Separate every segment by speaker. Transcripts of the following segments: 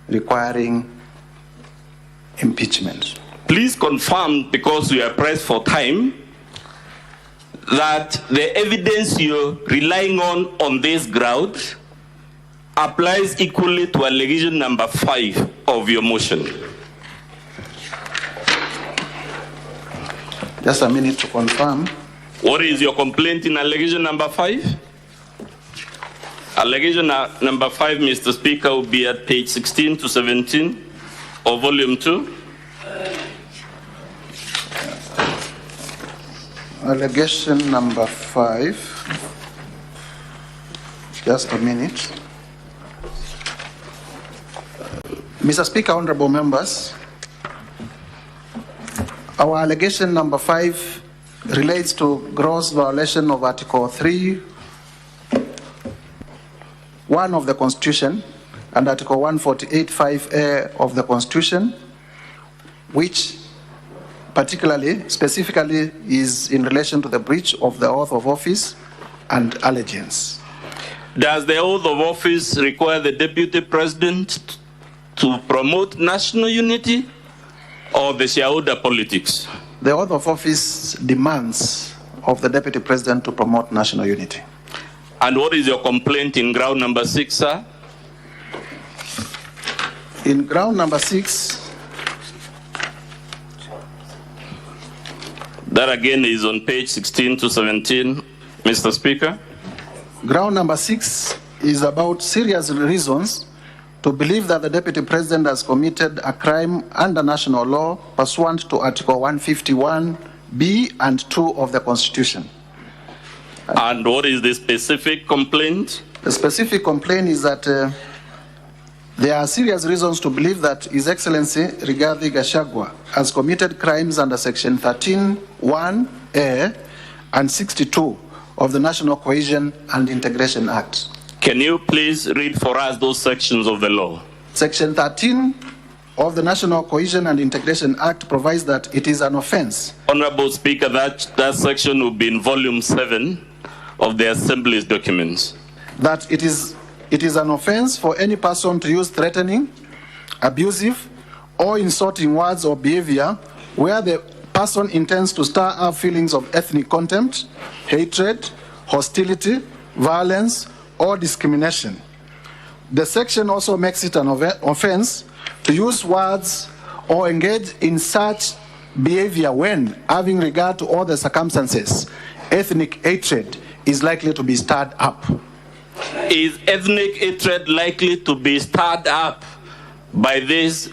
Speaker 1: requiring impeachment.
Speaker 2: Please confirm, because we are pressed for time, that the evidence you're relying on this ground applies equally to allegation number 5 of your motion.
Speaker 1: Just a minute to confirm.
Speaker 2: What is your complaint in allegation number 5? Allegation number 5, Mr. Speaker, will be at page 16 to 17 of volume 2.
Speaker 1: Allegation number 5. Just a minute. Mr. Speaker, honorable members, our allegation number 5 relates to gross violation of Article 3(1) of the Constitution and Article 148(5)(a) of the Constitution, which specifically is in relation to the breach of the oath of office and allegiance.
Speaker 2: Does the oath of office require the Deputy President to promote national unity or the shareholder politics?
Speaker 1: The oath of office demands of the Deputy President to promote national unity.
Speaker 2: And what is your complaint in ground number 6, sir?
Speaker 1: In ground number 6,
Speaker 2: that again is on page 16 to 17, Mr. Speaker.
Speaker 1: Ground number 6 is about serious reasons to believe that the Deputy President has committed a crime under national law pursuant to Article 151(b) and 2 of the Constitution.
Speaker 2: And what is the specific complaint?
Speaker 1: The specific complaint is that there are serious reasons to believe that His Excellency Rigathi Gachagua has committed crimes under Section 13(1)(a) and 62 of the National Cohesion and Integration Act.
Speaker 2: Can you please read for us those sections of the law?
Speaker 1: Section 13 of the National Cohesion and Integration Act provides that it is an offense.
Speaker 2: Honorable Speaker, that section will be in volume 7 of the Assembly's documents.
Speaker 1: That it is an offense for any person to use threatening, abusive, or insulting words or behavior where the person intends to stir up feelings of ethnic contempt, hatred, hostility, violence, or discrimination. The section also makes it an offense to use words or engage in such behavior when, having regard to all the circumstances, ethnic hatred is likely to be stirred up.
Speaker 2: Is ethnic hatred likely to be stirred up by this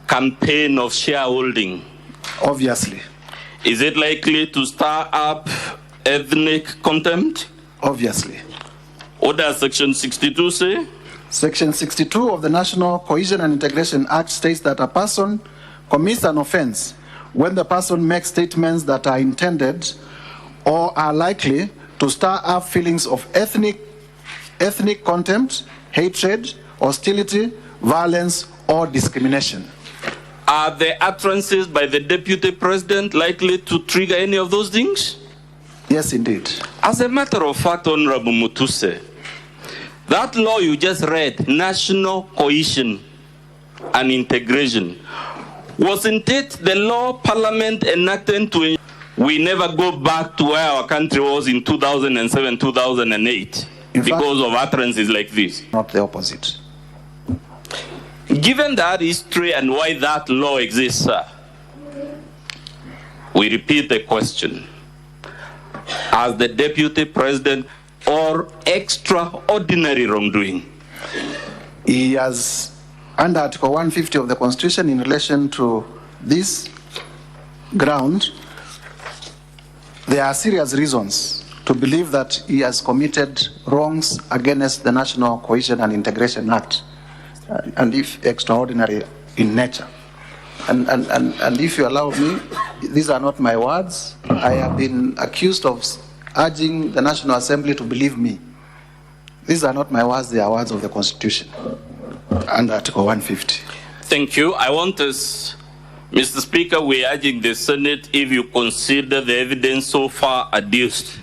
Speaker 2: campaign of shareholding?
Speaker 1: Obviously.
Speaker 2: Is it likely to stir up ethnic contempt?
Speaker 1: Obviously.
Speaker 2: What does Section 62 say?
Speaker 1: Section 62 of the National Cohesion and Integration Act states that a person commits an offense when the person makes statements that are intended or are likely to stir up feelings of ethnic contempt, hatred, hostility, violence, or discrimination.
Speaker 2: Are the utterances by the Deputy President likely to trigger any of those things?
Speaker 1: Yes, indeed.
Speaker 2: As a matter of fact, Honorable Mutuse, that law you just read, National Cohesion and Integration, wasn't it the law Parliament enacted to we never go back to where our country was in 2007, 2008 because of utterances like this?
Speaker 1: Not the opposite.
Speaker 2: Given that history and why that law exists, sir, we repeat the question. As the Deputy President or extraordinary wrongdoing?
Speaker 1: He has, under Article 150 of the Constitution, in relation to this ground, there are serious reasons to believe that he has committed wrongs against the National Cohesion and Integration Act, and if extraordinary in nature. And if you allow me, these are not my words. I have been accused of urging the National Assembly to believe me. These are not my words, they are words of the Constitution under Article 150.
Speaker 2: Thank you. I want us, Mr. Speaker, we are urging the Senate, if you consider the evidence so far adduced,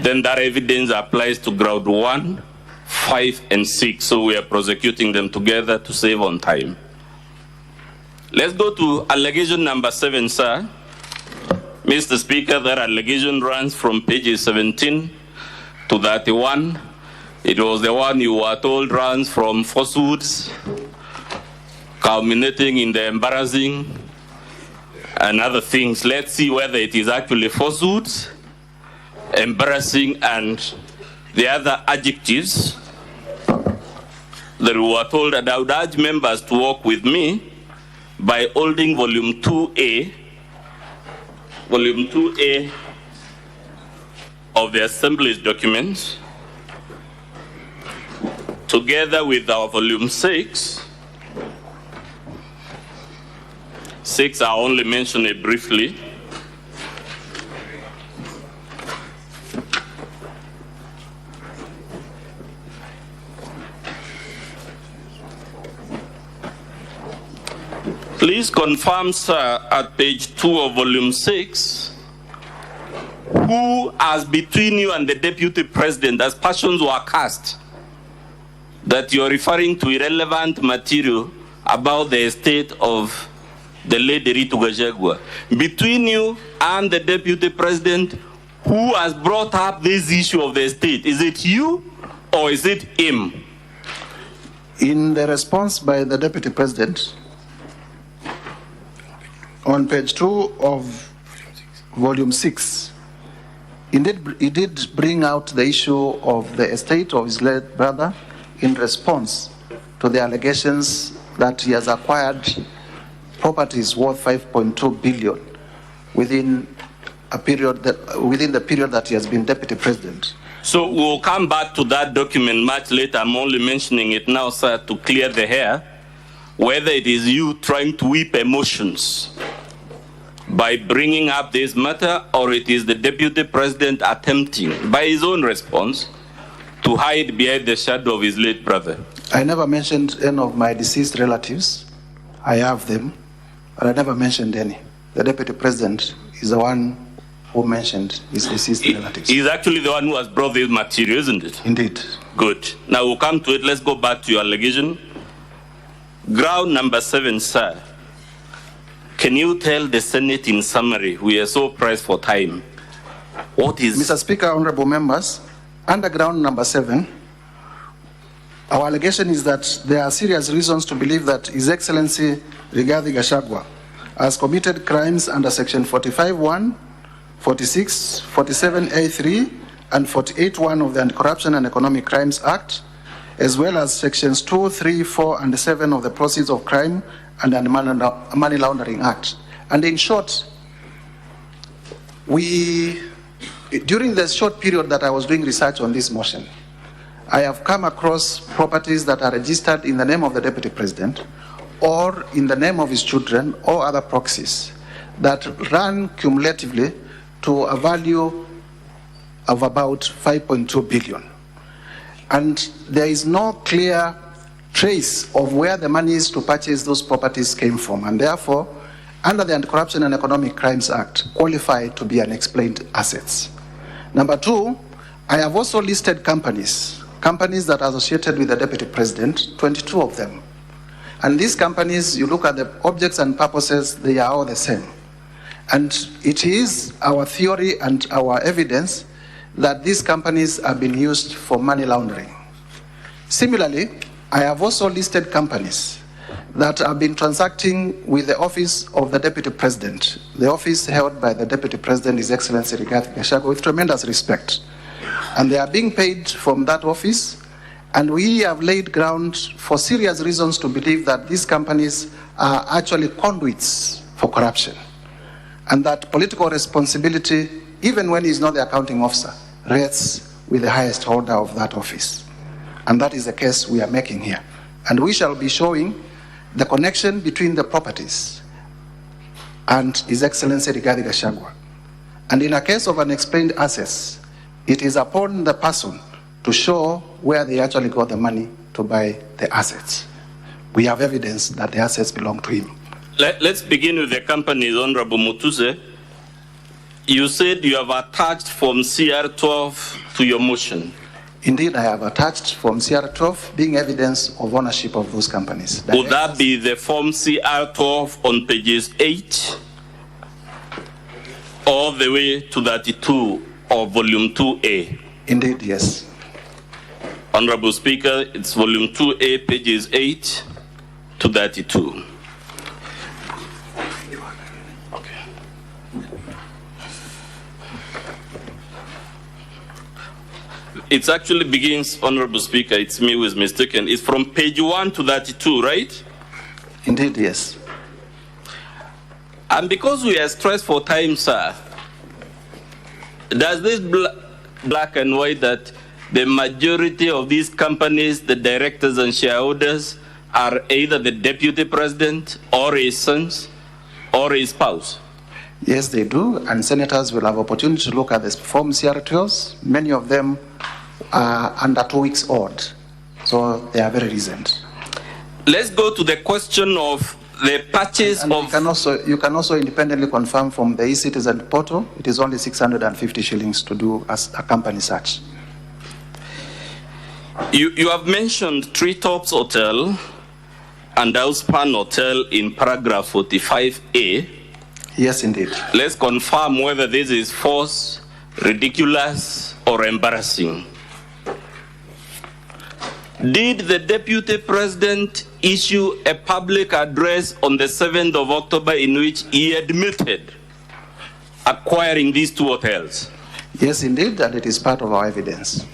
Speaker 2: then that evidence applies to ground 1, 5 and 6, so we are prosecuting them together to save on time. Let's go to allegation number 7, sir. Mr. Speaker, that allegation runs from pages 17 to 31. It was the one you were told runs from falsehoods, culminating in the embarrassing and other things. Let's see whether it is actually falsehoods, embarrassing, and the other adjectives that we were told. And I would urge members to work with me by holding volume 2A of the Assembly's documents, together with our volume 6. 6, I only mention it briefly. Please confirm, sir, at page 2 of volume 6, who, as between you and the Deputy President, as passions were cast, that you're referring to irrelevant material about the estate of the late Rigathi Gachagua. Between you and the Deputy President, who has brought up this issue of the estate? Is it you or is it him?
Speaker 1: In the response by the Deputy President, on page 2 of volume 6, he did bring out the issue of the estate of his late brother in response to the allegations that he has acquired properties worth 5.2 billion within the period that he has been Deputy President.
Speaker 2: So we'll come back to that document much later. I'm only mentioning it now, sir, to clear the air, whether it is you trying to whip emotions by bringing up this matter, or it is the Deputy President attempting, by his own response, to hide behind the shadow of his late brother.
Speaker 1: I never mentioned any of my deceased relatives. I have them, but I never mentioned any. The Deputy President is the one who mentioned his deceased relatives.
Speaker 2: He's actually the one who has brought this material, isn't it?
Speaker 1: Indeed.
Speaker 2: Good. Now we'll come to it. Let's go back to your allegation. Ground number 7, sir. Can you tell the Senate in summary, we are so pressed for time, what is...
Speaker 1: Mr. Speaker, honorable members, under ground number 7, our allegation is that there are serious reasons to believe that His Excellency Rigathi Gachagua has committed crimes under Section 45(1), 46, 47A3, and 48(1) of the Anti-Corruption and Economic Crimes Act, as well as Sections 2, 3, 4, and 7 of the Proceedings of Crime and the Money Laundering Act. And in short, during the short period that I was doing research on this motion, I have come across properties that are registered in the name of the Deputy President or in the name of his children or other proxies that run cumulatively to a value of about 5.2 billion. And there is no clear trace of where the monies to purchase those properties came from, and therefore, under the Anti-Corruption and Economic Crimes Act, qualify to be unexplained assets. Number 2, I have also listed companies that are associated with the Deputy President, 22 of them. And these companies, you look at the objects and purposes, they are all the same. And it is our theory and our evidence that these companies have been used for money laundering. Similarly, I have also listed companies that have been transacting with the office of the Deputy President, the office held by the Deputy President, His Excellency Rigathi Gachagua, with tremendous respect. And they are being paid from that office, and we have laid ground for serious reasons to believe that these companies are actually conduits for corruption, and that political responsibility, even when he's not the accounting officer, rests with the highest holder of that office. And that is the case we are making here. And we shall be showing the connection between the properties and His Excellency Rigathi Gachagua. And in a case of unexplained assets, it is upon the person to show where they actually got the money to buy the assets. We have evidence that the assets belong to him.
Speaker 2: Let's begin with the companies, Honorable Mutuse. You said you have attached Form CR12 to your motion.
Speaker 1: Indeed, I have attached Form CR12 being evidence of ownership of those companies.
Speaker 2: Would that be the Form CR12 on pages 8 all the way to 32 of Volume 2A?
Speaker 1: Indeed, yes.
Speaker 2: Honorable Speaker, it's Volume 2A, pages 8 to 32. It actually begins, Honorable Speaker, it's me who is mistaken. It's from page 1 to 32, right?
Speaker 1: Indeed, yes.
Speaker 2: And because we are stressed for time, sir, does this black and white that the majority of these companies, the directors and shareholders, are either the Deputy President or his sons or his spouse?
Speaker 1: Yes, they do, and senators will have opportunity to look at the Form CR12s. Many of them are under 2 weeks old, so they are very recent.
Speaker 2: Let's go to the question of the purchase
Speaker 1: and
Speaker 2: of...
Speaker 1: You can also independently confirm from the e-Citizen portal, it is only 650 shillings to do as a company search.
Speaker 2: You have mentioned Treetops Hotel and Housepan Hotel in paragraph 45A.
Speaker 1: Yes, indeed.
Speaker 2: Let's confirm whether this is false, ridiculous, or embarrassing. Did the Deputy President issue a public address on the 7th of October in which he admitted acquiring these 2 hotels?
Speaker 1: Yes, indeed, and it is part of our evidence.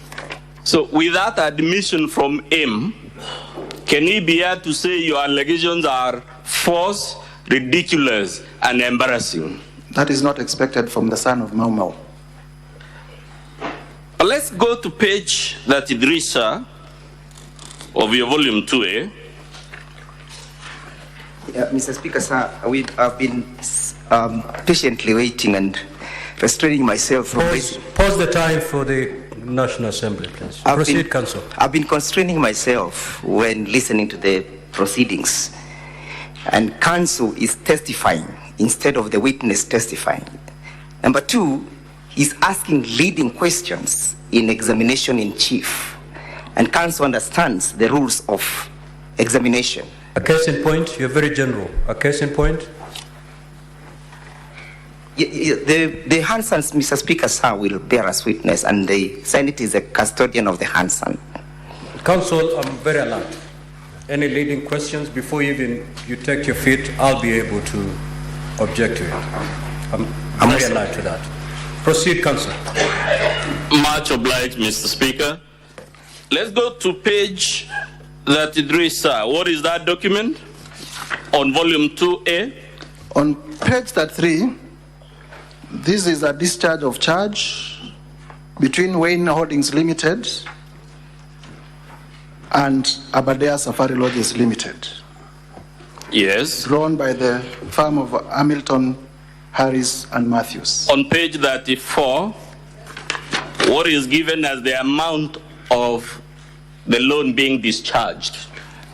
Speaker 2: So with that admission from him, can he be here to say your allegations are false, ridiculous, and embarrassing?
Speaker 1: That is not expected from the son of Mau Mau.
Speaker 2: Let's go to page 33, sir, of your volume 2A.
Speaker 3: Mr. Speaker, sir, I've been patiently waiting and restraining myself from
Speaker 4: Pause the time for the National Assembly, please. Proceed, Counsel.
Speaker 3: I've been constraining myself when listening to the proceedings. And Counsel is testifying instead of the witness testifying. Number 2, he's asking leading questions in examination in chief. And Counsel understands the rules of examination.
Speaker 4: A case in point, you're very general. A case in point?
Speaker 3: The Hansons, Mr. Speaker, sir, will bear us witness, and the Senate is a custodian of the Hanson.
Speaker 4: Counsel, I'm very alert. Any leading questions before you take your feet, I'll be able to object to it. I'm very alert to that. Proceed, Counsel.
Speaker 2: Much obliged, Mr. Speaker. Let's go to page 33, sir. What is that document? On volume 2A?
Speaker 1: On page 33, this is a discharge of charge between Wayne Holdings Limited and Aberdare Safari Lodges Limited.
Speaker 2: Yes.
Speaker 1: Drawn by the firm of Hamilton, Harris and Matthews.
Speaker 2: On page 34, what is given as the amount of the loan being discharged?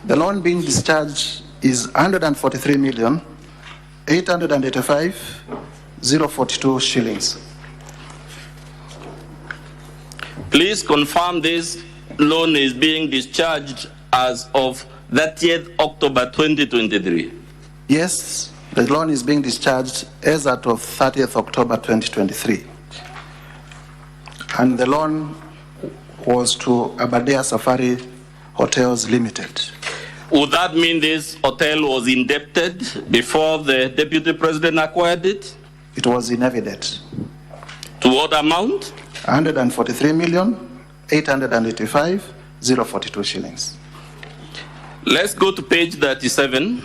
Speaker 1: The loan being discharged is 143,885,042 shillings.
Speaker 2: Please confirm this loan is being discharged as of 30th October 2023.
Speaker 1: Yes, the loan is being discharged as at of 30th October 2023. And the loan was to Aberdare Safari Hotels Limited.
Speaker 2: Would that mean this hotel was indebted before the Deputy President acquired it?
Speaker 1: It was in evidence.
Speaker 2: To what amount?
Speaker 1: 143,885,042 shillings.
Speaker 2: Let's go to page 37.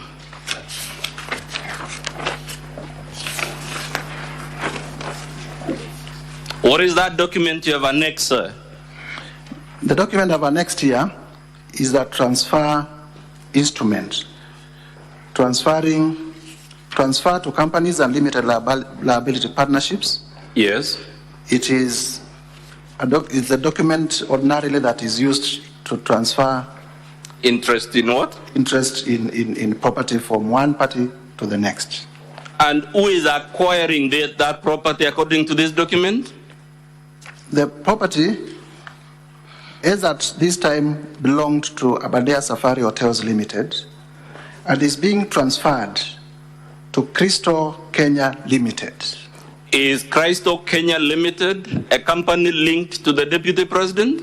Speaker 2: What is that document you have annexed, sir?
Speaker 1: The document I've annexed here is the transfer instrument. Transfer to companies and limited liability partnerships.
Speaker 2: Yes.
Speaker 1: It is it's a document ordinarily that is used to transfer
Speaker 2: interest in what?
Speaker 1: Interest in property from one party to the next.
Speaker 2: And who is acquiring that property according to this document?
Speaker 1: The property as at this time belonged to Aberdare Safari Hotels Limited and is being transferred to Crystal Kenya Limited.
Speaker 2: Is Crystal Kenya Limited a company linked to the Deputy President?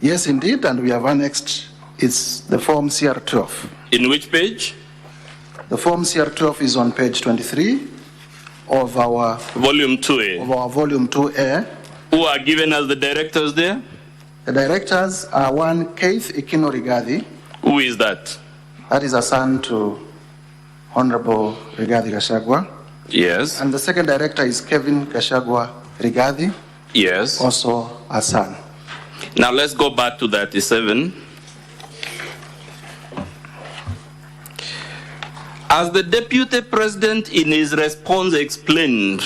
Speaker 1: Yes, indeed, and we have annexed it's the Form CR12.
Speaker 2: In which page?
Speaker 1: The Form CR12 is on page 23 of our
Speaker 2: Volume 2A.
Speaker 1: Of our Volume 2A.
Speaker 2: Who are given as the directors there?
Speaker 1: The directors are one, Keith Ikino Rigathi.
Speaker 2: Who is that?
Speaker 1: That is a son to Honorable Rigathi Gachagua.
Speaker 2: Yes.
Speaker 1: And the second director is Kevin Gachagua Rigathi.
Speaker 2: Yes.
Speaker 1: Also a son.
Speaker 2: Now let's go back to 37. As the Deputy President in his response explained,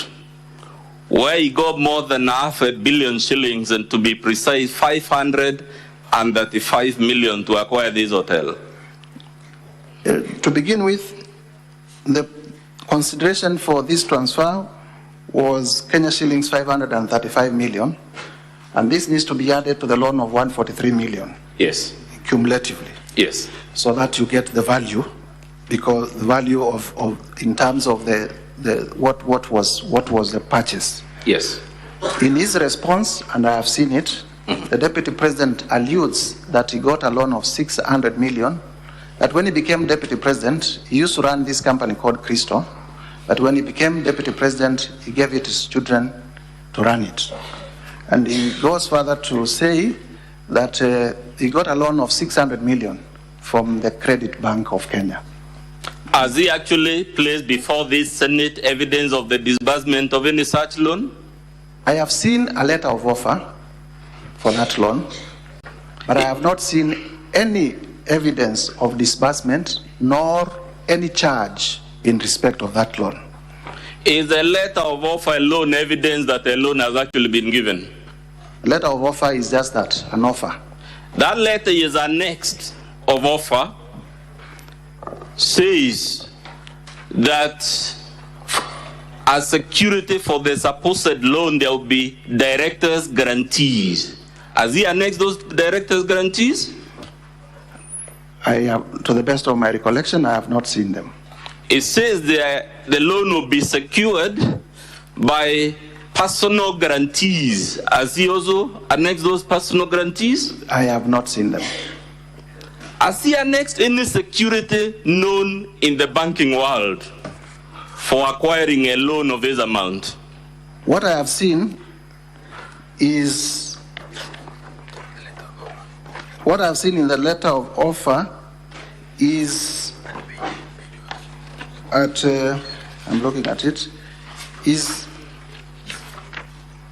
Speaker 2: where he got more than $500 million shillings, and to be precise, 535 million to acquire this hotel.
Speaker 1: To begin with, the consideration for this transfer was Kenya shillings 535 million, and this needs to be added to the loan of 143 million.
Speaker 2: Yes.
Speaker 1: Cumulatively.
Speaker 2: Yes.
Speaker 1: So that you get the value, because the value of in terms of what was the purchase.
Speaker 2: Yes.
Speaker 1: In his response, and I have seen it, the Deputy President alludes that he got a loan of 600 million, that when he became Deputy President, he used to run this company called Crystal, but when he became Deputy President, he gave it to his children to run it. And he goes further to say that he got a loan of 600 million from the Credit Bank of Kenya.
Speaker 2: Has he actually placed before this Senate evidence of the disbursement of any such loan?
Speaker 1: I have seen a letter of offer for that loan, but I have not seen any evidence of disbursement nor any charge in respect of that loan.
Speaker 2: Is the letter of offer alone evidence that a loan has actually been given?
Speaker 1: Letter of offer is just that, an offer.
Speaker 2: That letter is annexed of offer, says that as security for the supposed loan there will be directors' guarantees. Has he annexed those directors' guarantees?
Speaker 1: I have, to the best of my recollection, I have not seen them.
Speaker 2: It says the loan will be secured by personal guarantees. Has he also annexed those personal guarantees?
Speaker 1: I have not seen them.
Speaker 2: Has he annexed any security known in the banking world for acquiring a loan of this amount?
Speaker 1: What I have seen is, what I have seen in the letter of offer is at, I'm looking at it, is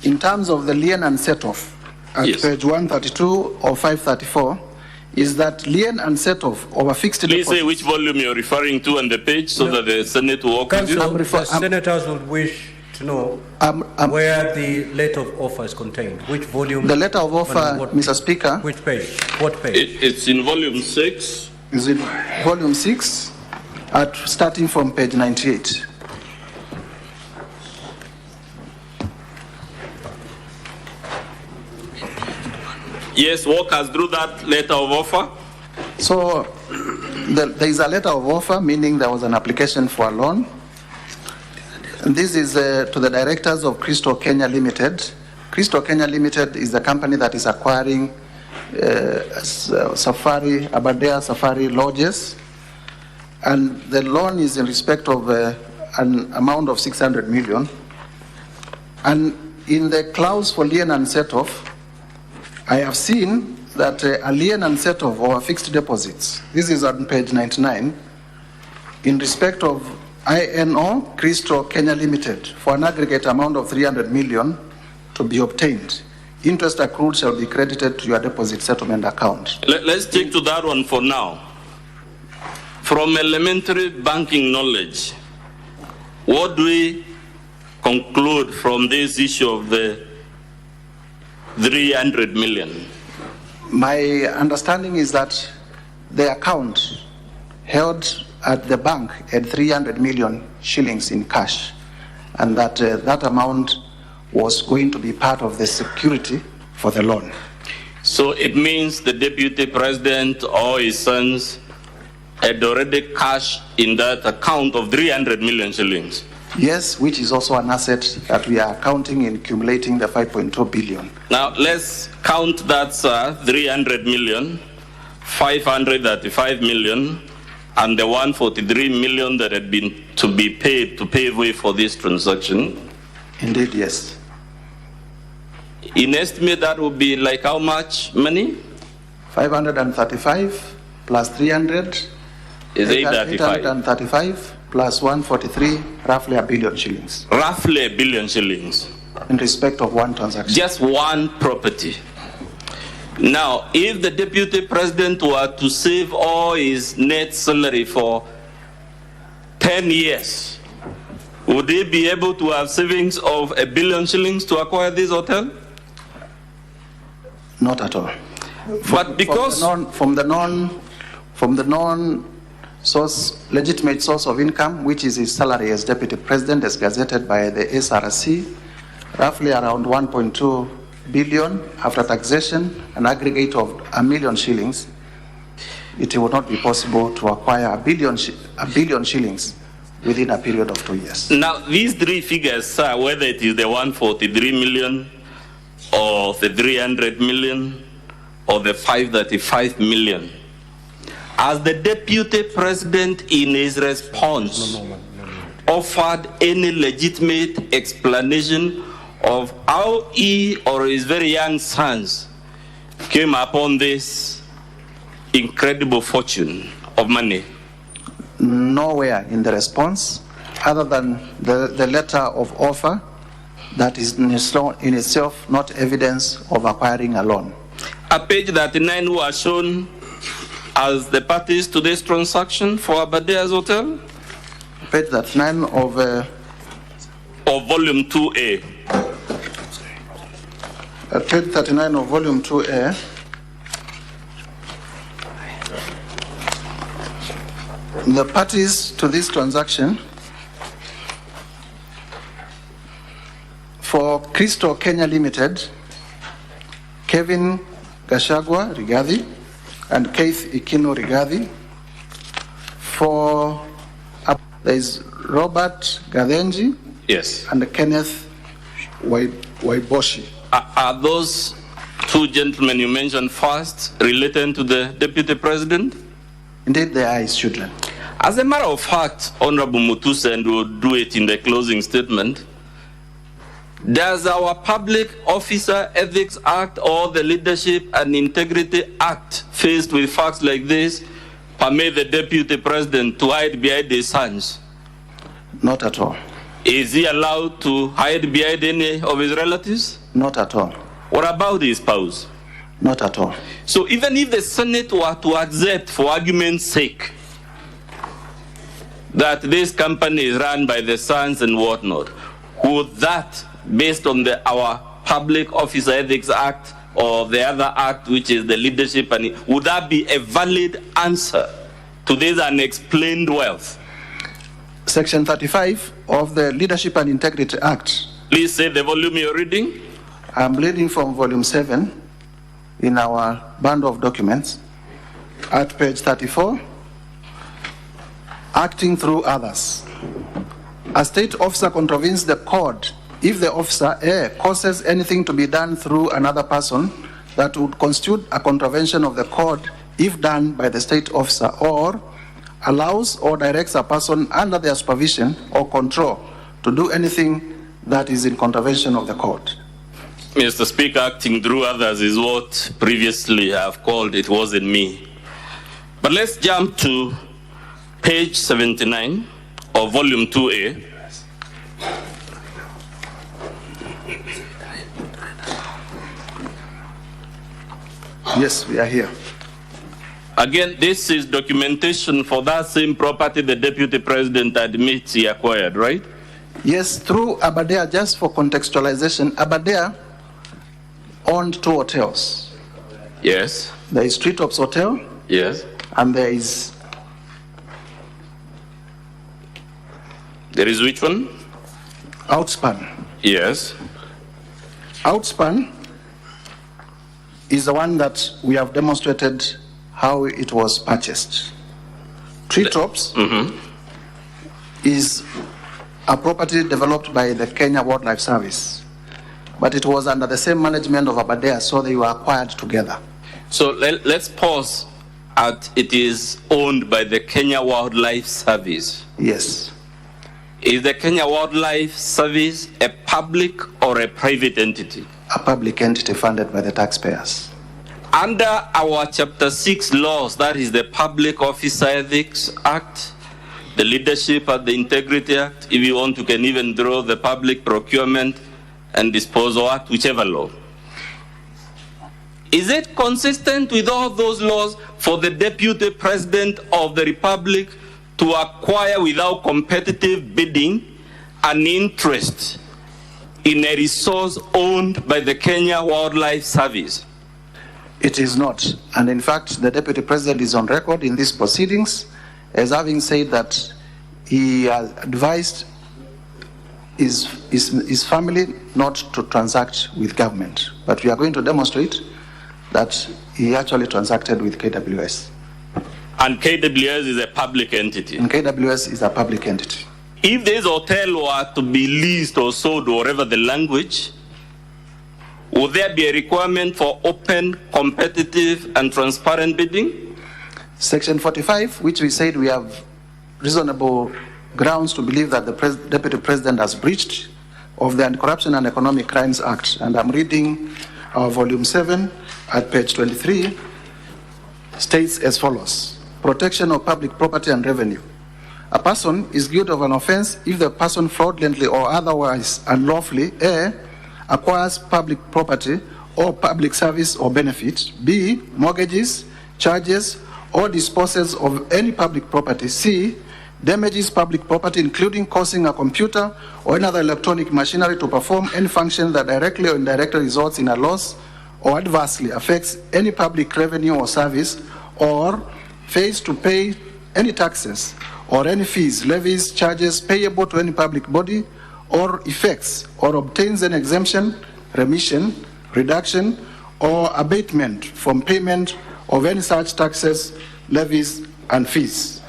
Speaker 1: in terms of the lien and set-off at
Speaker 2: Yes.
Speaker 1: page 132 or 534, is that lien and set-off of a fixed
Speaker 2: Please
Speaker 1: deposit.
Speaker 2: say which volume you're referring to on the page so that the Senate will walk with you.
Speaker 4: Council, the senators would wish to know where the letter of offer is contained. Which volume?
Speaker 1: The letter of offer,
Speaker 4: and what-
Speaker 1: Mr. Speaker,
Speaker 4: Which page? What page?
Speaker 2: It's in volume 6.
Speaker 1: is in volume 6, starting from page 98.
Speaker 2: Yes, walk us through that letter of offer.
Speaker 1: So there is a letter of offer, meaning there was an application for a loan. And this is to the directors of Crystal Kenya Limited. Crystal Kenya Limited is the company that is acquiring Safari, Aberdare Safari lodges. And the loan is in respect of an amount of 600 million. And in the clause for lien and set-off, I have seen that a lien and set-off or fixed deposits, this is on page 99, in respect of INO Crystal Kenya Limited for an aggregate amount of 300 million to be obtained. Interest accrued shall be credited to your deposit settlement account.
Speaker 2: Let's stick to that one for now. From elementary banking knowledge, what do we conclude from this issue of the 300 million?
Speaker 1: My understanding is that the account held at the bank had 300 million shillings in cash, and that that amount was going to be part of the security for the loan.
Speaker 2: So it means the Deputy President or his sons had already cashed in that account of 300 million shillings.
Speaker 1: Yes, which is also an asset that we are counting in accumulating the 5.2 billion.
Speaker 2: Now let's count that 300 million, 535 million, and the 143 million that had been to be paid to pave way for this transaction.
Speaker 1: Indeed, yes.
Speaker 2: In estimate, that would be like how much money?
Speaker 1: 535 plus 300
Speaker 2: is 835.
Speaker 1: 835 plus 143, roughly $1 billion shillings.
Speaker 2: Roughly $1 billion shillings.
Speaker 1: In respect of one transaction.
Speaker 2: Just one property. Now, if the Deputy President were to save all his net salary for 10 years, would he be able to have savings of $1 billion shillings to acquire this hotel?
Speaker 1: Not at all.
Speaker 2: But because
Speaker 1: from the non-source, legitimate source of income, which is his salary as Deputy President, as gazetted by the SRC, roughly around 1.2 billion after taxation, an aggregate of $1 million shillings, it would not be possible to acquire $1 billion shillings within a period of 2 years.
Speaker 2: Now, these three figures, whether it is the 143 million, or the 300 million, or the 535 million, as the Deputy President in his response offered any legitimate explanation of how he or his very young sons came upon this incredible fortune of money?
Speaker 1: Nowhere in the response, other than the letter of offer that is in itself not evidence of acquiring a loan.
Speaker 2: At page 39, who are shown as the parties to this transaction for Abadea's hotel?
Speaker 1: Page 39 of
Speaker 2: volume 2A.
Speaker 1: At page 39 of volume 2A, the parties to this transaction for Crystal Kenya Limited, Kevin Gachagua Rigathi and Keith Ikino Rigathi. For there is Robert Gadenji,
Speaker 2: yes,
Speaker 1: and Kenneth Waiboshi.
Speaker 2: Are those two gentlemen you mentioned first related to the Deputy President?
Speaker 1: Indeed, they are his children.
Speaker 2: As a matter of fact, Honorable Mutuse, and we'll do it in the closing statement, does our Public Officer Ethics Act or the Leadership and Integrity Act, faced with facts like this, permit the Deputy President to hide behind his sons?
Speaker 1: Not at all.
Speaker 2: Is he allowed to hide behind any of his relatives?
Speaker 1: Not at all.
Speaker 2: What about his spouse?
Speaker 1: Not at all.
Speaker 2: So even if the Senate were to accept, for argument's sake, that this company is run by the sons and whatnot, would that, based on our Public Officer Ethics Act or the other act, which is the leadership, and would that be a valid answer to this unexplained wealth?
Speaker 1: Section 35 of the Leadership and Integrity Act.
Speaker 2: Please say the volume you're reading.
Speaker 1: I'm reading from volume 7 in our bundle of documents at page 34. Acting through others. A state officer contravenes the code if the officer A causes anything to be done through another person that would constitute a contravention of the code if done by the state officer, or allows or directs a person under their supervision or control to do anything that is in contravention of the code.
Speaker 2: Mr. Speaker, acting through others is what previously I've called it wasn't me. But let's jump to page 79 of volume 2A.
Speaker 1: Yes, we are here.
Speaker 2: Again, this is documentation for that same property the Deputy President admits he acquired, right?
Speaker 1: Yes, through Abadea. Just for contextualization, Abadea owned 2 hotels.
Speaker 2: Yes.
Speaker 1: There is Treetops Hotel.
Speaker 2: Yes.
Speaker 1: And there is
Speaker 2: which one?
Speaker 1: Outspan.
Speaker 2: Yes.
Speaker 1: Outspan is the one that we have demonstrated how it was purchased. Treetops is a property developed by the Kenya Wildlife Service, but it was under the same management of Aberdare, so they were acquired together.
Speaker 2: So let's pause at it is owned by the Kenya Wildlife Service.
Speaker 1: Yes.
Speaker 2: Is the Kenya Wildlife Service a public or a private entity?
Speaker 1: A public entity funded by the taxpayers.
Speaker 2: Under our Chapter 6 laws, that is the Public Officer Ethics Act, the Leadership and the Integrity Act, if you want, you can even draw the Public Procurement and Disposal Act, whichever law. Is it consistent with all those laws for the Deputy President of the Republic to acquire without competitive bidding an interest in a resource owned by the Kenya Wildlife Service?
Speaker 1: It is not. And in fact, the Deputy President is on record in these proceedings as having said that he advised his family not to transact with government. But we are going to demonstrate that he actually transacted with KWS.
Speaker 2: And KWS is a public entity?
Speaker 1: And KWS is a public entity.
Speaker 2: If this hotel were to be leased or sold, or whatever the language, would there be a requirement for open, competitive, and transparent bidding?
Speaker 1: Section 45, which we said we have reasonable grounds to believe that the Deputy President has breached of the Anti-Corruption and Economic Crimes Act. And I'm reading our Volume 7 at page 23, states as follows. Protection of public property and revenue. A person is guilty of an offense if the person fraudulently or otherwise unlawfully A, acquires public property or public service or benefit, B, mortgages, charges, or disposes of any public property, C, damages public property including causing a computer or another electronic machinery to perform any function that directly or indirectly results in a loss or adversely affects any public revenue or service, or fails to pay any taxes or any fees, levies, charges payable to any public body, or effects or obtains an exemption, remission, reduction, or abatement from payment of any such taxes, levies, and fees.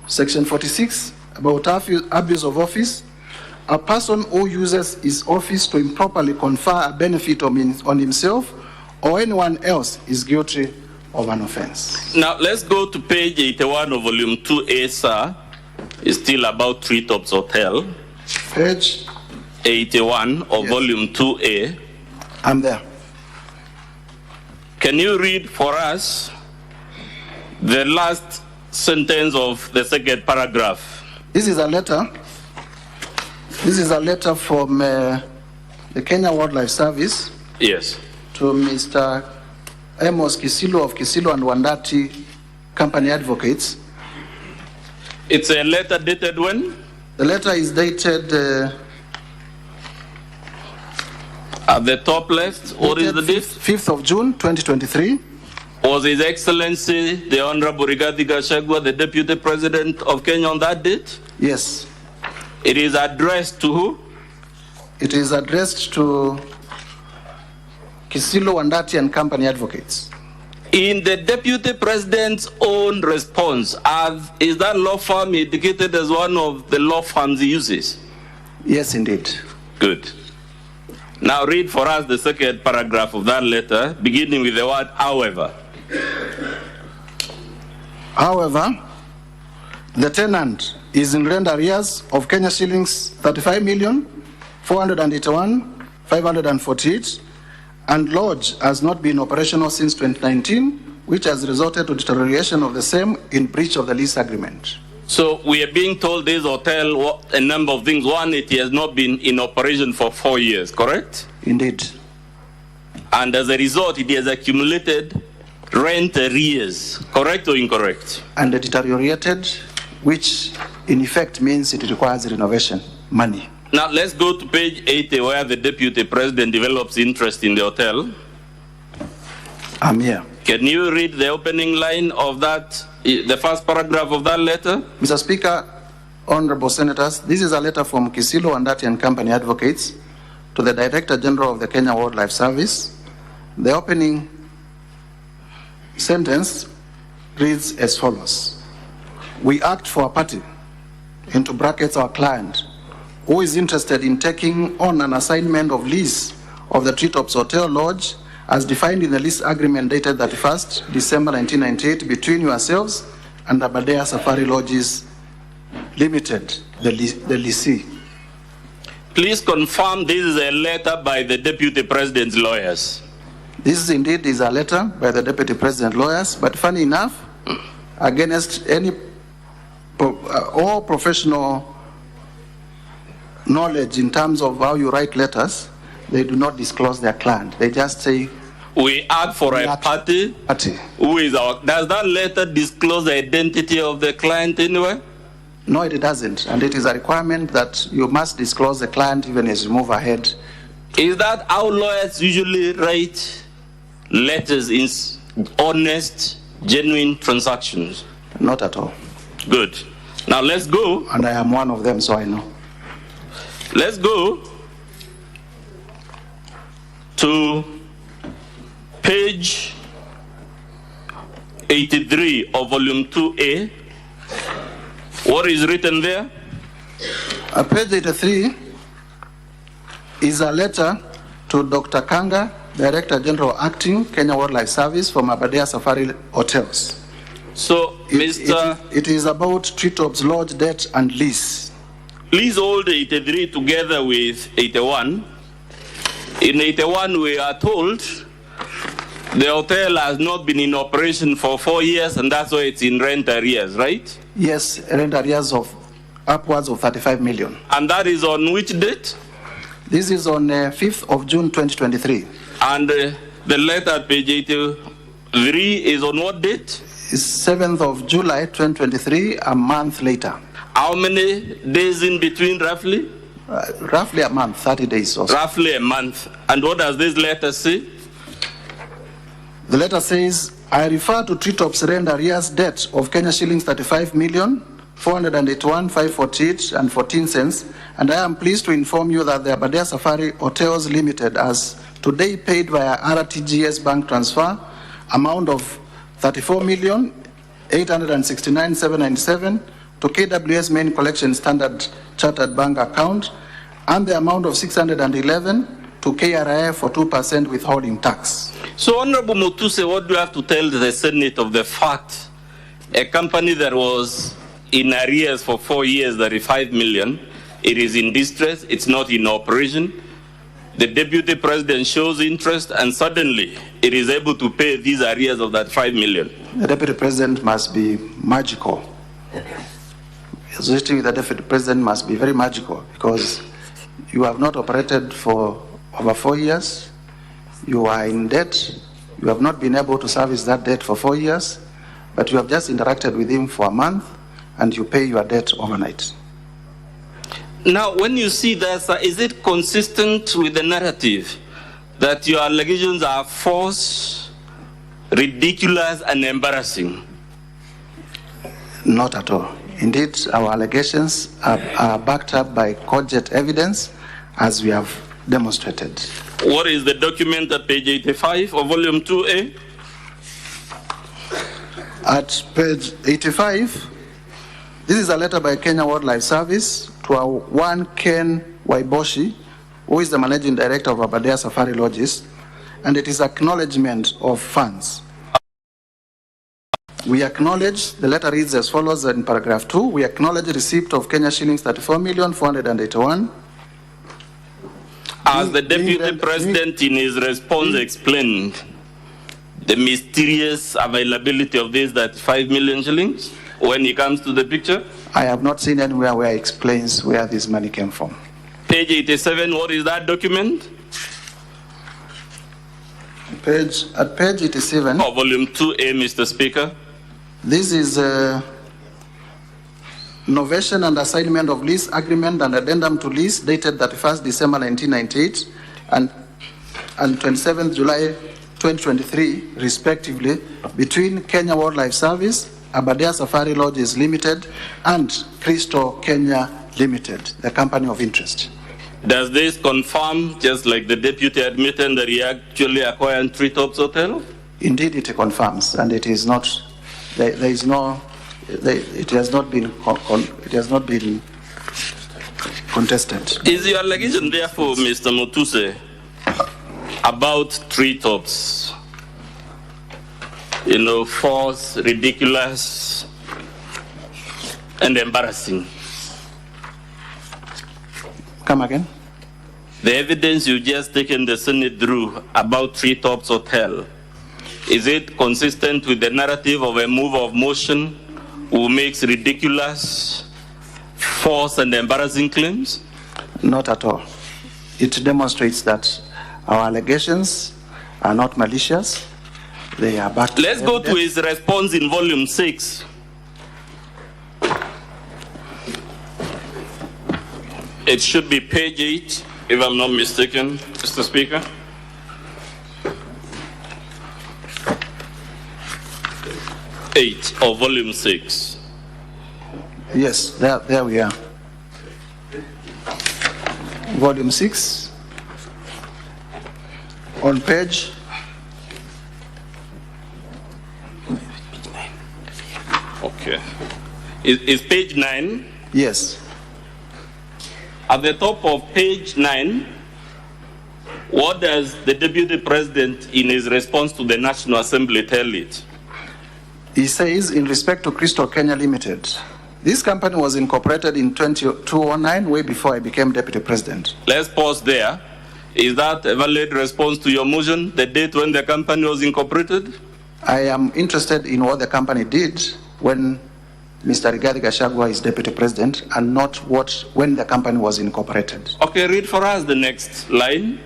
Speaker 1: Section 46, about abuse of office. A person who uses his office to improperly confer a benefit on himself or anyone else is guilty of an offense.
Speaker 2: Now, let's go to page 81 of Volume 2A, sir. It's still about Treetops Hotel.
Speaker 1: Page
Speaker 2: 81 of
Speaker 1: yes.
Speaker 2: Volume 2A.
Speaker 1: I'm there.
Speaker 2: Can you read for us the last sentence of the second paragraph?
Speaker 1: This is a letter. This is a letter from the Kenya Wildlife Service.
Speaker 2: Yes.
Speaker 1: To Mr. Amos Kisilo of Kisilo and Wandati Company Advocates.
Speaker 2: It's a letter dated when?
Speaker 1: The letter is dated
Speaker 2: at the top left. What is the date?
Speaker 1: 5th of June, 2023.
Speaker 2: Was His Excellency, the Honorable Rigathi Gachagua, the Deputy President of Kenya on that date?
Speaker 1: Yes.
Speaker 2: It is addressed to who?
Speaker 1: It is addressed to Kisilo, Wandati and Company Advocates.
Speaker 2: In the Deputy President's own response, is that law firm indicated as one of the law firms he uses?
Speaker 1: Yes, indeed.
Speaker 2: Good. Now read for us the second paragraph of that letter, beginning with the word however. However,
Speaker 1: the tenant is in rent arrears of Kenya shillings 35,481,548, and lodge has not been operational since 2019, which has resulted to deterioration of the same in breach of the lease agreement.
Speaker 2: So we are being told this hotel a number of things. One, it has not been in operation for 4 years, correct?
Speaker 1: Indeed.
Speaker 2: And as a result, it has accumulated rent arrears, correct or incorrect?
Speaker 1: And deteriorated, which in effect means it requires renovation money.
Speaker 2: Now let's go to page 80 where the Deputy President develops interest in the hotel.
Speaker 1: I'm here.
Speaker 2: Can you read the opening line of that, the first paragraph of that letter?
Speaker 1: Mr. Speaker, Honorable Senators, this is a letter from Kisilo, Wandati and Company Advocates to the Director General of the Kenya Wildlife Service. The opening sentence reads as follows. We act for a party, into brackets our client, who is interested in taking on an assignment of lease of the Treetops Hotel Lodge as defined in the lease agreement dated 31st December 1998 between yourselves and Aberdare Safari Lodges Limited, the lessee.
Speaker 2: Please confirm this is a letter by the Deputy President's lawyers.
Speaker 1: This is indeed a letter by the Deputy President lawyers, but funny enough, against any all professional knowledge in terms of how you write letters, they do not disclose their client. They just say,
Speaker 2: we act for a party. Who is our? Does that letter disclose the identity of the client anywhere?
Speaker 1: No, it doesn't, and it is a requirement that you must disclose the client even as you move ahead.
Speaker 2: Is that how lawyers usually write letters in honest, genuine transactions?
Speaker 1: Not at all.
Speaker 2: Good. Now let's go.
Speaker 1: And I am one of them, so I know.
Speaker 2: Let's go to page 83 of volume 2A. What is written there?
Speaker 1: Page 83 is a letter to Dr. Kanga, Director General Acting, Kenya Wildlife Service, from Aberdare Safari Hotels.
Speaker 2: So,
Speaker 1: it is about Treetops Lodge debt and lease.
Speaker 2: Please hold 83 together with 81. In 81, we are told the hotel has not been in operation for 4 years, and that's why it's in rent arrears, right?
Speaker 1: Yes, rent arrears of upwards of 35 million.
Speaker 2: And that is on which date?
Speaker 1: This is on 5th of June 2023.
Speaker 2: And the letter at page 83 is on what date?
Speaker 1: It's 7th of July 2023, a month later.
Speaker 2: How many days in between, roughly?
Speaker 1: Roughly a month, 30 days or so.
Speaker 2: Roughly a month. And what does this letter say?
Speaker 1: The letter says, I refer to Treetops rent arrears debt of Kenya shillings 35,481,548.14, and I am pleased to inform you that the Aberdare Safari Hotels Limited has today paid via RTGS bank transfer amount of 34,869,797 to KWS main collection Standard Chartered Bank account, and the amount of 611 to KRA for 2% withholding tax.
Speaker 2: So, Honorable Mutuse, what do you have to tell the Senate of the fact a company that was in arrears for 4 years, 35 million, it is in distress, it's not in operation, the Deputy President shows interest, and suddenly it is able to pay these arrears of that 5 million?
Speaker 1: The Deputy President must be magical. Associating with the Deputy President must be very magical, because you have not operated for over 4 years, you are in debt, you have not been able to service that debt for 4 years, but you have just interacted with him for a month and you pay your debt overnight.
Speaker 2: Now, when you see that, sir, is it consistent with the narrative that your allegations are false, ridiculous, and embarrassing?
Speaker 1: Not at all. Indeed, our allegations are backed up by cogent evidence, as we have demonstrated.
Speaker 2: What is the document at page 85 of volume 2A?
Speaker 1: At page 85, this is a letter by Kenya Wildlife Service to one Ken Waiboshi, who is the managing director of Aberdare Safari Lodges, and it is acknowledgement of funds. We acknowledge, the letter reads as follows in paragraph 2, we acknowledge receipt of Kenya shillings 34,481.
Speaker 2: As the Deputy President in his response explained the mysterious availability of these 35 million shillings when he comes to the picture?
Speaker 1: I have not seen anywhere where he explains where this money came from.
Speaker 2: Page 87, what is that document?
Speaker 1: At page 87.
Speaker 2: Oh, volume 2A, Mr. Speaker.
Speaker 1: This is novation and assignment of lease agreement and addendum to lease dated 31st December 1998 and 27th July 2023, respectively, between Kenya Wildlife Service, Aberdare Safari Lodges Limited, and Crystal Kenya Limited, the company of interest.
Speaker 2: Does this confirm, just like the deputy admitted, that he actually acquired Treetops Hotel?
Speaker 1: Indeed, it confirms, and it is not. There is no. It has not been. It has not been contested.
Speaker 2: Is your allegation, therefore, Mr. Mutuse, about treetops? You know, false, ridiculous, and embarrassing.
Speaker 1: Come again.
Speaker 2: The evidence you just taken the Senate through about Treetops Hotel, is it consistent with the narrative of a move of motion who makes ridiculous, false, and embarrassing claims?
Speaker 1: Not at all. It demonstrates that our allegations are not malicious. They are backed.
Speaker 2: Let's go to his response in volume 6. It should be page 8, if I'm not mistaken, Mr. Speaker. Eight of volume 6.
Speaker 1: Yes, there we are. Volume 6, on page.
Speaker 2: Okay. Is page 9?
Speaker 1: Yes.
Speaker 2: At the top of page 9, what does the Deputy President, in his response to the National Assembly, tell it?
Speaker 1: He says, in respect to Crystal Kenya Limited, this company was incorporated in 2009, way before I became Deputy President.
Speaker 2: Let's pause there. Is that a valid response to your motion, the date when the company was incorporated?
Speaker 1: I am interested in what the company did when Mr. Rigathi Gachagua is Deputy President, and not when the company was incorporated.
Speaker 2: Okay, read for us the next line.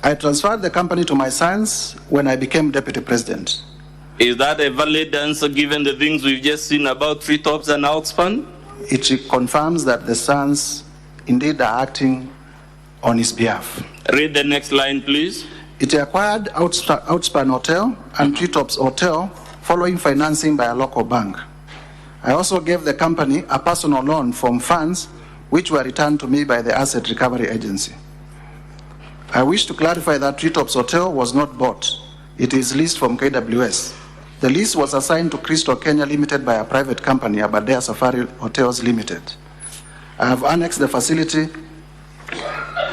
Speaker 1: I transferred the company to my sons when I became Deputy President.
Speaker 2: Is that a valid answer given the things we've just seen about Treetops and Outspan?
Speaker 1: It confirms that the sons indeed are acting on his behalf.
Speaker 2: Read the next line, please.
Speaker 1: It acquired Outspan Hotel and Treetops Hotel following financing by a local bank. I also gave the company a personal loan from funds which were returned to me by the Asset Recovery Agency. I wish to clarify that Treetops Hotel was not bought. It is leased from KWS. The lease was assigned to Crystal Kenya Limited by a private company, Aberdare Safari Hotels Limited. I have annexed the facility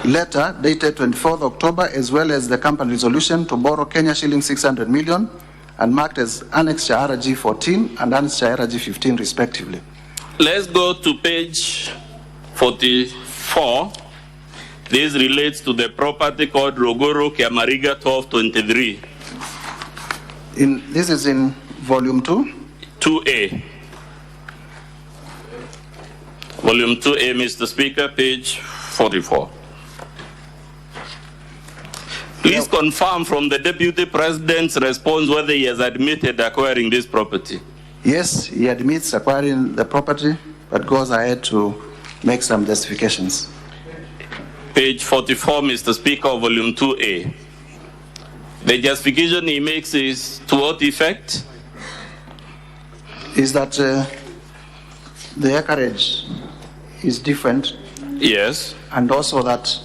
Speaker 1: letter dated 24th October as well as the company resolution to borrow Kenya shilling 600 million and marked as Annex RG 14 and Annex RG 15 respectively.
Speaker 2: Let's go to page 44. This relates to the property called Rogoro Kiamariga 1223.
Speaker 1: This is in volume 2?
Speaker 2: 2A. Volume 2A, Mr. Speaker, page 44. Please confirm from the Deputy President's response whether he has admitted acquiring this property.
Speaker 1: Yes, he admits acquiring the property, but goes ahead to make some justifications.
Speaker 2: Page 44, Mr. Speaker, volume 2A. The justification he makes is to what effect?
Speaker 1: Is that the acreage is different.
Speaker 2: Yes.
Speaker 1: And also that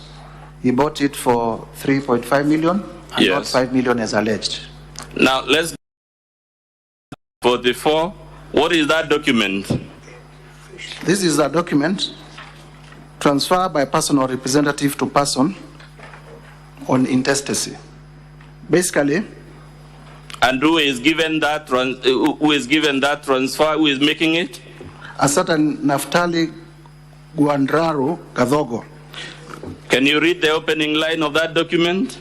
Speaker 1: he bought it for 3.5 million and not 5 million as alleged.
Speaker 2: Now let's go to 44. What is that document?
Speaker 1: This is a document transferred by personal representative to person on intestacy. Basically,
Speaker 2: and who is given that transfer? Who is making it?
Speaker 1: A certain Naftali Guandraru Gadhogo.
Speaker 2: Can you read the opening line of that document?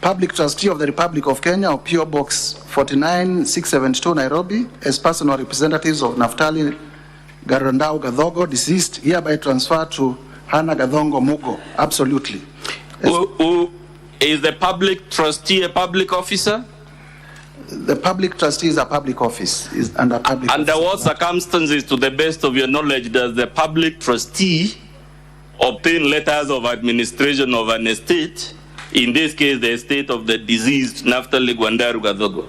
Speaker 1: Public Trustee of the Republic of Kenya, or PO Box 49672 Nairobi, as personal representatives of Naftali Garandau Gadhogo, deceased, hereby transferred to Hannah Gadhongo Mugo. Absolutely.
Speaker 2: Who is the public trustee a public officer?
Speaker 1: The public trustee is a public office. Is under public.
Speaker 2: Under what circumstances, to the best of your knowledge, does the public trustee obtain letters of administration of an estate, in this case the estate of the deceased Naftali Gwandaru Gadhogo?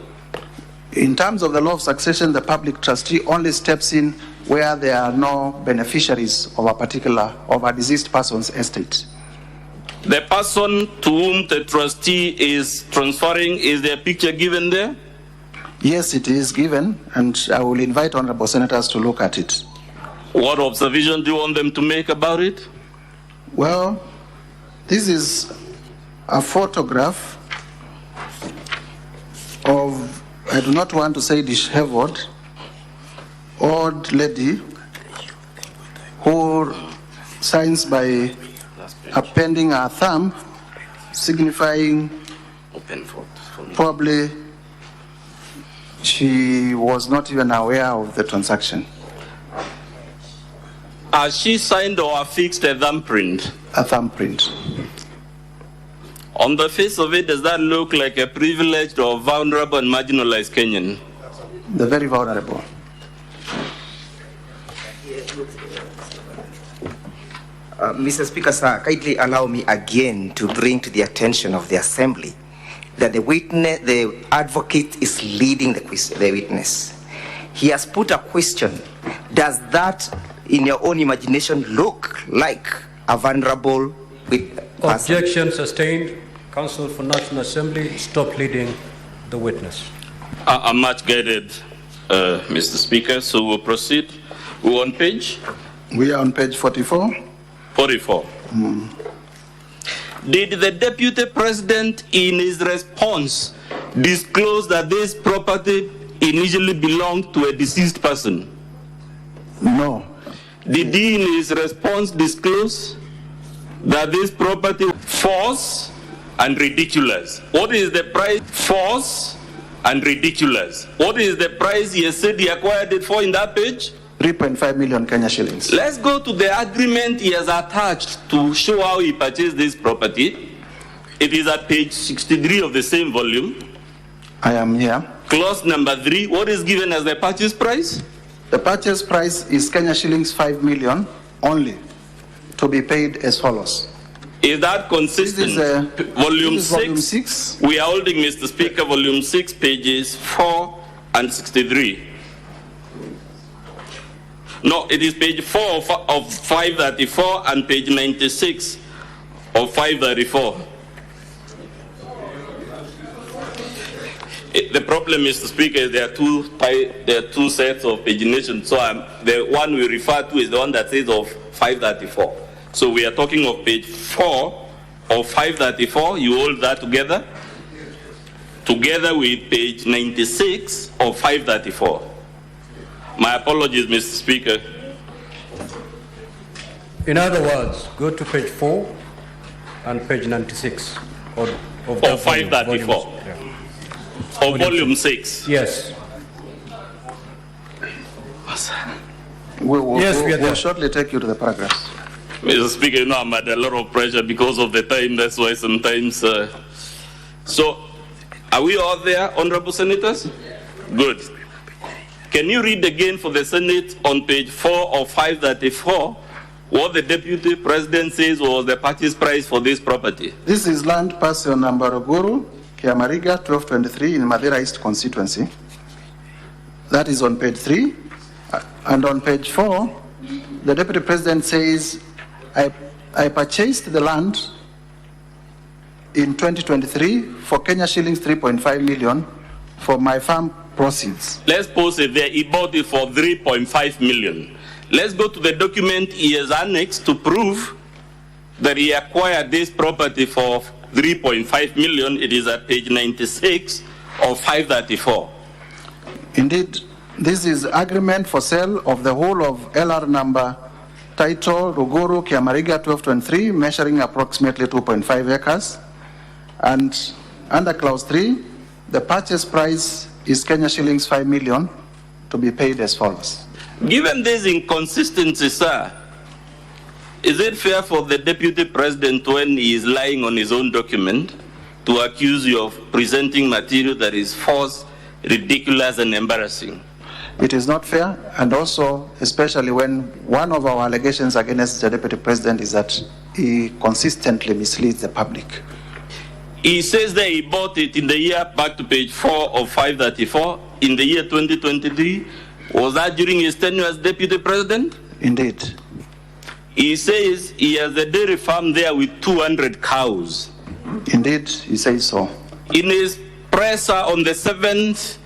Speaker 1: In terms of the law of succession, the public trustee only steps in where there are no beneficiaries of a deceased person's estate.
Speaker 2: The person to whom the trustee is transferring, is their picture given there?
Speaker 1: Yes, it is given, and I will invite honorable senators to look at it.
Speaker 2: What observation do you want them to make about it?
Speaker 1: Well, this is a photograph of, I do not want to say disheveled, old lady who signs by appending her thumb, signifying probably she was not even aware of the transaction.
Speaker 2: Has she signed or affixed a thumbprint?
Speaker 1: A thumbprint.
Speaker 2: On the face of it, does that look like a privileged or vulnerable and marginalized Kenyan?
Speaker 1: The very vulnerable.
Speaker 3: Mr. Speaker, sir, kindly allow me again to bring to the attention of the Assembly that the advocate is leading the witness. He has put a question. Does that, in your own imagination, look like a vulnerable person?
Speaker 4: Objection sustained. Counsel for National Assembly, stop leading the witness.
Speaker 2: I'm much guided, Mr. Speaker, so we'll proceed. We're on page?
Speaker 1: We are on page 44.
Speaker 2: 44. Did the Deputy President in his response disclose that this property initially belonged to a deceased person?
Speaker 1: No.
Speaker 2: Did he in his response disclose that this property false and ridiculous? What is the price? False and ridiculous. What is the price he has said he acquired it for in that page?
Speaker 1: 3.5 million Kenya shillings.
Speaker 2: Let's go to the agreement he has attached to show how he purchased this property. It is at page 63 of the same volume.
Speaker 1: I am here.
Speaker 2: Clause number 3, what is given as the purchase price?
Speaker 1: The purchase price is Kenya shillings 5 million only, to be paid as follows.
Speaker 2: Is that consistent?
Speaker 1: This is,
Speaker 2: volume,
Speaker 1: this is volume 6.
Speaker 2: We are holding, Mr. Speaker, volume 6, pages 4 and 63. No, it is page 4 of 534 and page 96 of 534. The problem, Mr. Speaker, is there are two sets of pagination. So the one we refer to is the one that says of 534. So we are talking of page 4 of 534. You hold that together with page 96 of 534. My apologies, Mr. Speaker.
Speaker 4: In other words, go to page 4 and page 96 of
Speaker 2: 534. Of volume 6.
Speaker 4: Yes.
Speaker 1: We'll shortly take you to the paragraphs.
Speaker 2: Mr. Speaker, you know I'm under a lot of pressure because of the time. That's why sometimes. So, are we all there, honorable senators? Good. Can you read again for the Senate on page 4 of 534 what the Deputy President says was the purchase price for this property?
Speaker 1: This is land parcel number Ruguru, Kiamariga, 1223 in Madeira East constituency. That is on page 3. And on page 4, the Deputy President says, I purchased the land in 2023 for Kenya shillings 3.5 million for my farm proceeds.
Speaker 2: Let's pause it there. He bought it for 3.5 million. Let's go to the document he has annexed to prove that he acquired this property for 3.5 million. It is at page 96 of 534.
Speaker 1: Indeed, this is agreement for sale of the whole of LR number title Ruguru Kiamariga 1223 measuring approximately 2.5 acres. And under clause 3, the purchase price is Kenya shillings 5 million to be paid as follows.
Speaker 2: Given this inconsistency, sir, is it fair for the Deputy President, when he is lying on his own document, to accuse you of presenting material that is false, ridiculous, and embarrassing?
Speaker 1: It is not fair, and also especially when one of our allegations against the Deputy President is that he consistently misleads the public.
Speaker 2: He says that he bought it in the year, back to page 4 of 534, in the year 2023. Was that during his tenure as Deputy President?
Speaker 1: Indeed.
Speaker 2: He says he has a dairy farm there with 200 cows.
Speaker 1: Indeed, he says so.
Speaker 2: In his presser on the 7th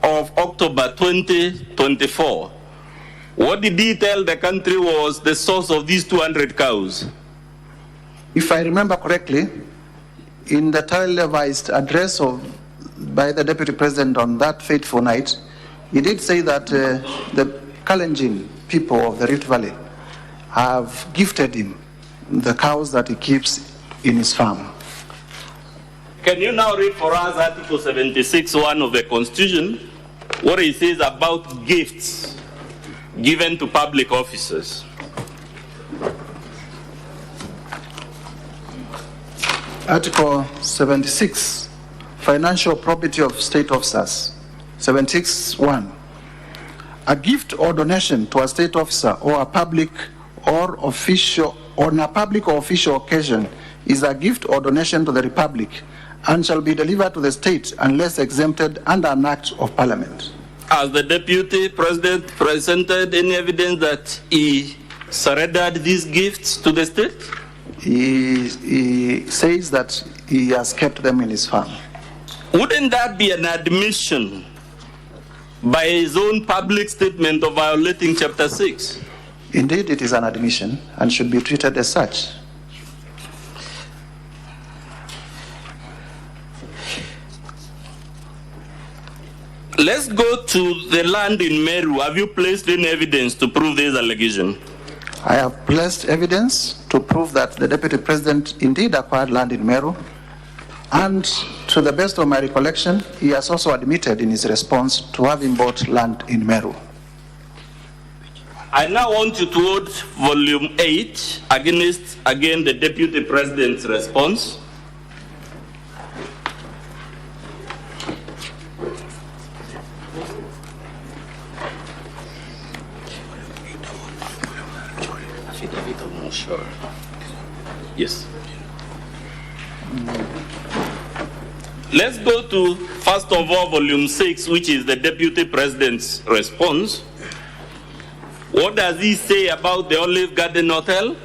Speaker 2: of October 2024, what did he tell the country was the source of these 200 cows?
Speaker 1: If I remember correctly, in the televised address by the Deputy President on that fateful night, he did say that the Kalenjin people of the Rift Valley have gifted him the cows that he keeps in his farm.
Speaker 2: Can you now read for us Article 76(1) of the Constitution, what it says about gifts given to public officers?
Speaker 1: Article 76, Financial Probity of State Officers. 76(1). A gift or donation to a state officer or a public or official on a public or official occasion is a gift or donation to the Republic and shall be delivered to the state unless exempted under an act of Parliament.
Speaker 2: Has the Deputy President presented any evidence that he surrendered these gifts to the state?
Speaker 1: He says that he has kept them in his farm.
Speaker 2: Wouldn't that be an admission by his own public statement of violating Chapter 6?
Speaker 1: Indeed, it is an admission and should be treated as such.
Speaker 2: Let's go to the land in Meru. Have you placed any evidence to prove this allegation?
Speaker 1: I have placed evidence to prove that the Deputy President indeed acquired land in Meru, and to the best of my recollection, he has also admitted in his response to having bought land in Meru.
Speaker 2: I now want you to hold volume 8 against, again, the Deputy President's response. Yes. Let's go to, first of all, volume 6, which is the Deputy President's response. What does he say about the Olive Garden Hotel?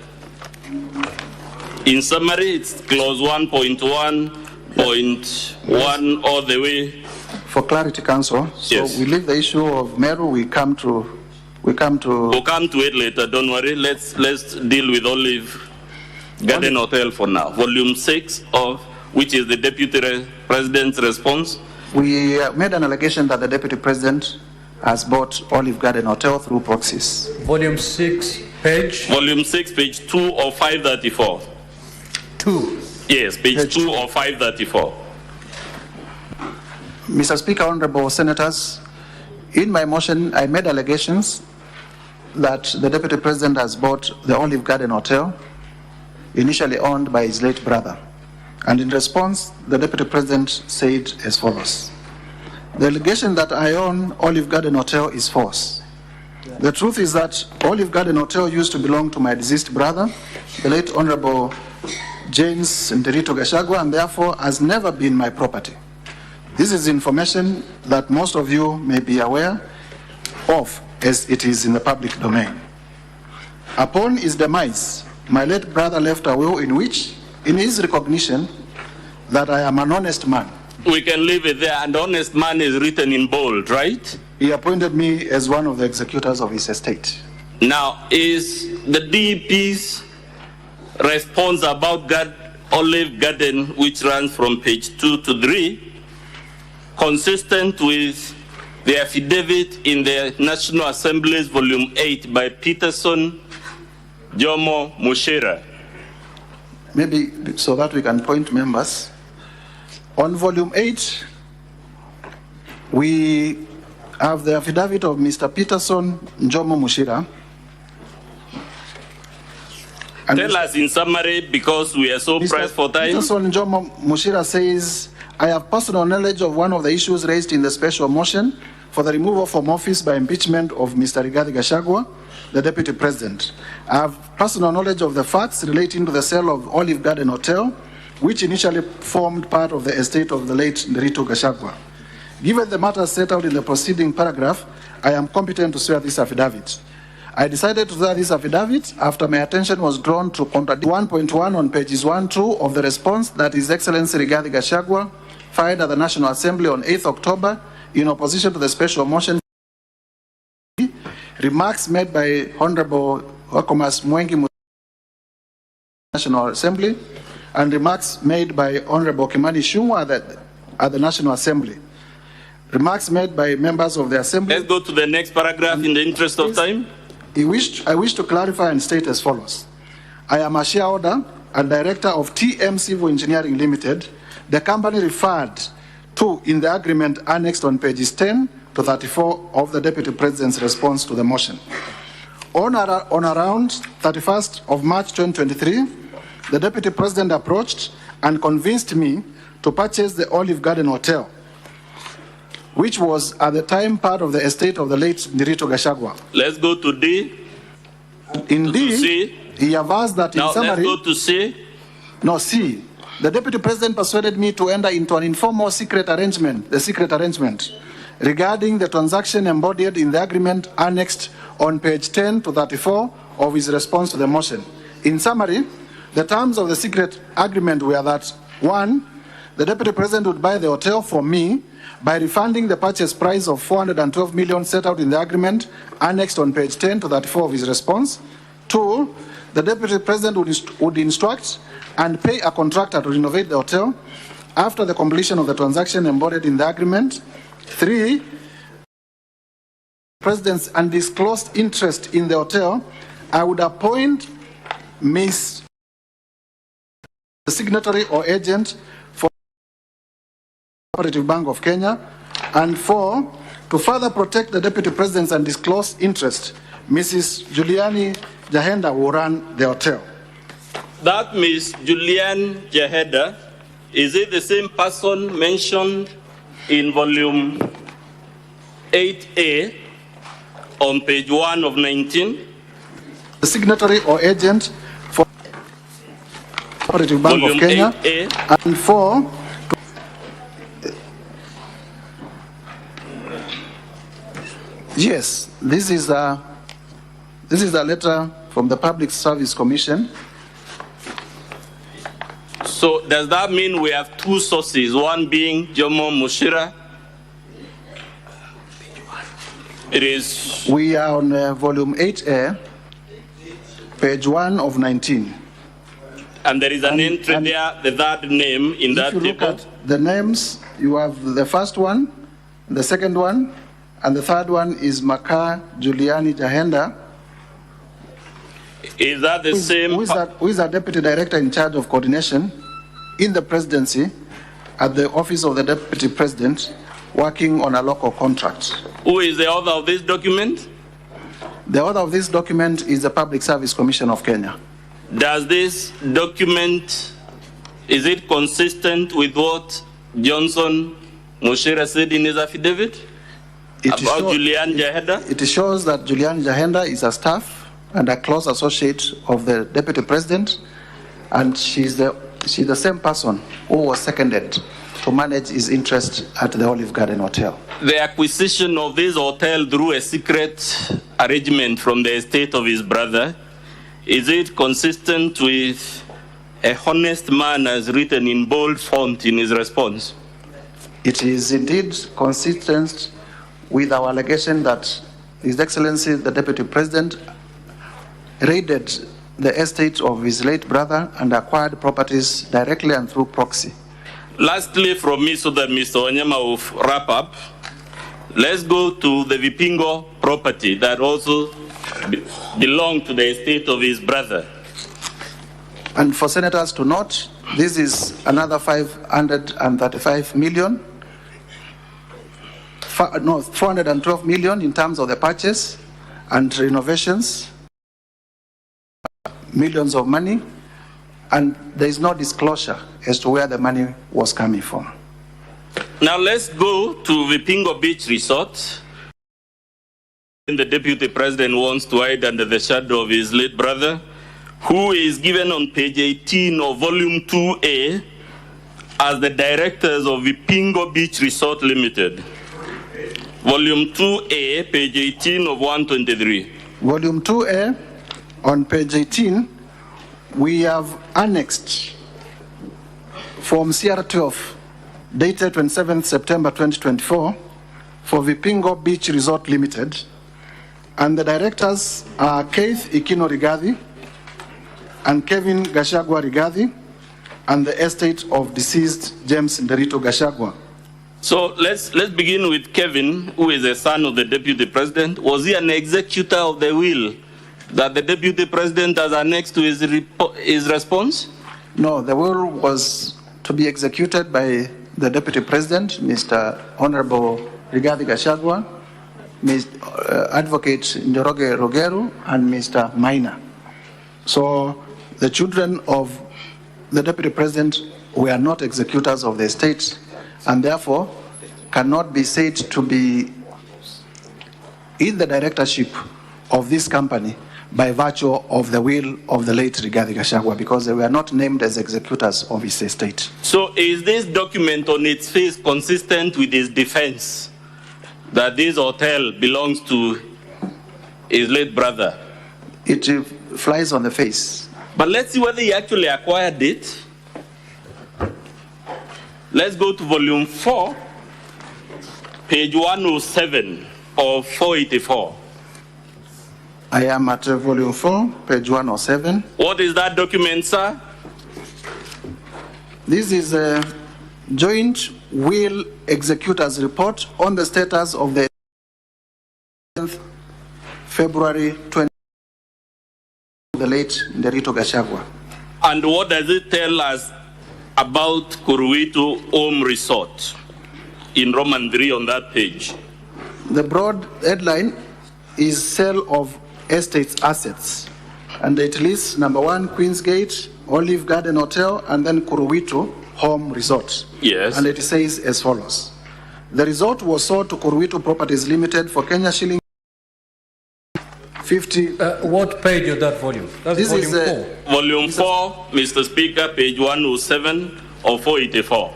Speaker 2: In summary, it's clause 1.1.1 all the way.
Speaker 1: For clarity, Council, so
Speaker 2: Yes.
Speaker 1: we leave the issue of Meru, we'll come to
Speaker 2: We'll come to it later, don't worry. Let's deal with Olive Garden Hotel for now. Volume 6 of which is the Deputy President's response.
Speaker 1: We made an allegation that the Deputy President has bought Olive Garden Hotel through proxies.
Speaker 4: Volume 6, page?
Speaker 2: Volume 6, page 2 of 534.
Speaker 4: 2.
Speaker 2: Yes, page 2 of 534.
Speaker 1: Mr. Speaker, Honorable Senators, in my motion, I made allegations that the Deputy President has bought the Olive Garden Hotel, initially owned by his late brother. And in response, the Deputy President said as follows: the allegation that I own Olive Garden Hotel is false. The truth is that Olive Garden Hotel used to belong to my deceased brother, the late Honorable James Nderito Gachagua, and therefore has never been my property. This is information that most of you may be aware of, as it is in the public domain. Upon his demise, my late brother left a will in which, in his recognition that I am an honest man.
Speaker 2: We can leave it there, and honest man is written in bold, right?
Speaker 1: He appointed me as one of the executors of his estate.
Speaker 2: Now, is the DP's response about Olive Garden, which runs from page 2 to 3, consistent with the affidavit in the National Assembly's volume 8 by Peterson, Jomo Mushira?
Speaker 1: Maybe so that we can point members. On volume 8, we have the affidavit of Mr. Peterson Jomo Mushira. And
Speaker 2: Tell us in summary, because we are so pressed for time.
Speaker 1: Peterson Jomo Mushira says, I have personal knowledge of one of the issues raised in the special motion for the removal from office by impeachment of Mr. Rigathi Gachagua, the Deputy President. I have personal knowledge of the facts relating to the sale of Olive Garden Hotel, which initially formed part of the estate of the late Nderito Gachagua. Given the matter set out in the preceding paragraph, I am competent to swear this affidavit. I decided to do this affidavit after my attention was drawn to contradiction 1.1 on pages 1-2 of the response that His Excellency Rigathi Gachagua filed at the National Assembly on 8th October in opposition to the special motion. Remarks made by Honorable Wakomas Mwengi National Assembly and remarks made by Honorable Kimani Ichung'wah at the National Assembly. Remarks made by members of the Assembly.
Speaker 2: Let's go to the next paragraph in the interest of time.
Speaker 1: I wish to clarify and state as follows. I am a shareholder and director of TM Civil Engineering Limited, the company referred to in the agreement annexed on pages 10 to 34 of the Deputy President's response to the motion. On around 31st of March 2023, the Deputy President approached and convinced me to purchase the Olive Garden Hotel, which was at the time part of the estate of the late Ndiritu Gachagua.
Speaker 2: Let's go to D.
Speaker 1: In D, he averts that in summary...
Speaker 2: Now let's go to C.
Speaker 1: No, C. The Deputy President persuaded me to enter into an informal secret arrangement, regarding the transaction embodied in the agreement annexed on page 10 to 34 of his response to the motion. In summary, the terms of the secret agreement were that, 1, the Deputy President would buy the hotel from me by refunding the purchase price of 412 million set out in the agreement annexed on page 10 to 34 of his response. 2, the Deputy President would instruct and pay a contractor to renovate the hotel after the completion of the transaction embodied in the agreement. 3, President's undisclosed interest in the hotel, I would appoint Ms. the signatory or agent for Cooperative Bank of Kenya. And 4, to further protect the Deputy President's undisclosed interest, Mrs. Juliani Jahenda will run the hotel.
Speaker 2: That Ms. Julian Jahenda, is it the same person mentioned in volume 8A on page 1 of 19?
Speaker 1: The signatory or agent for Cooperative Bank
Speaker 2: volume
Speaker 1: of Kenya.
Speaker 2: 8A.
Speaker 1: And 4, yes, this is a letter from the Public Service Commission.
Speaker 2: So does that mean we have two sources, one being Jomo Mushira? It is...
Speaker 1: We are on volume 8A, page 1 of 19.
Speaker 2: And there is an entry there, the third name in that table.
Speaker 1: If you look at the names, you have the first one, the second one, and the third one is Maka Juliani Jahenda.
Speaker 2: Is that the same?
Speaker 1: Who is a deputy director in charge of coordination in the presidency at the office of the Deputy President, working on a local contract.
Speaker 2: Who is the author of this document?
Speaker 1: The author of this document is the Public Service Commission of Kenya.
Speaker 2: Does this document, is it consistent with what Johnson Mushira said in his affidavit about Julian Jahenda?
Speaker 1: It shows that Julian Jahenda is a staff and a close associate of the Deputy President, and she's the same person who was seconded to manage his interest at the Olive Garden Hotel.
Speaker 2: The acquisition of this hotel through a secret arrangement from the estate of his brother, is it consistent with a honest man as written in bold font in his response?
Speaker 1: It is indeed consistent with our allegation that His Excellency the Deputy President raided the estate of his late brother and acquired properties directly and through proxy.
Speaker 2: Lastly, from me, so that Mr. Wanyama will wrap up, let's go to the Vipingo property that also belonged to the estate of his brother.
Speaker 1: And for senators to note, this is another 535 million, 412 million in terms of the purchase and renovations, millions of money, and there is no disclosure as to where the money was coming from.
Speaker 2: Now let's go to Vipingo Beach Resort. The Deputy President wants to hide under the shadow of his late brother, who is given on page 18 of volume 2A as the directors of Vipingo Beach Resort Limited. Volume 2A, page 18 of 123.
Speaker 1: Volume 2A, on page 18, we have annexed Form CR12, dated 27th September 2024, for Vipingo Beach Resort Limited, and the directors are Keith Ikino Rigathi and Kevin Gachagua Rigathi, and the estate of deceased James Nderito Gachagua.
Speaker 2: So let's begin with Kevin, who is a son of the Deputy President. Was he an executor of the will that the Deputy President has annexed to his response?
Speaker 1: No, the will was to be executed by the Deputy President, Mr. Honorable Rigathi Gachagua, Mr. Advocate Njoroge Rogeru, and Mr. Maina. So the children of the Deputy President were not executors of the estate, and therefore cannot be said to be in the directorship of this company by virtue of the will of the late Rigathi Gachagua, because they were not named as executors of his estate.
Speaker 2: So is this document on its face consistent with his defense that this hotel belongs to his late brother?
Speaker 1: It flies on the face.
Speaker 2: But let's see whether he actually acquired it. Let's go to volume 4, page 107 of 484.
Speaker 1: I am at volume 4, page 107.
Speaker 2: What is that document, sir?
Speaker 1: This is a joint will executors report on the status of the February 20, the late Nderito Gachagua.
Speaker 2: And what does it tell us about Kuruwitu Home Resort in Roman 3 on that page?
Speaker 1: The broad headline is sale of estates assets, and it lists number 1, Queensgate, Olive Garden Hotel, and then Kuruwitu Home Resort.
Speaker 2: Yes.
Speaker 1: And it says as follows. The resort was sold to Kuruwitu Properties Limited for Kenya shilling 50.
Speaker 4: What page of that volume? That's
Speaker 1: This
Speaker 4: volume
Speaker 1: is
Speaker 4: 4.
Speaker 2: Volume 4, Mr. Speaker, page 107 of 484.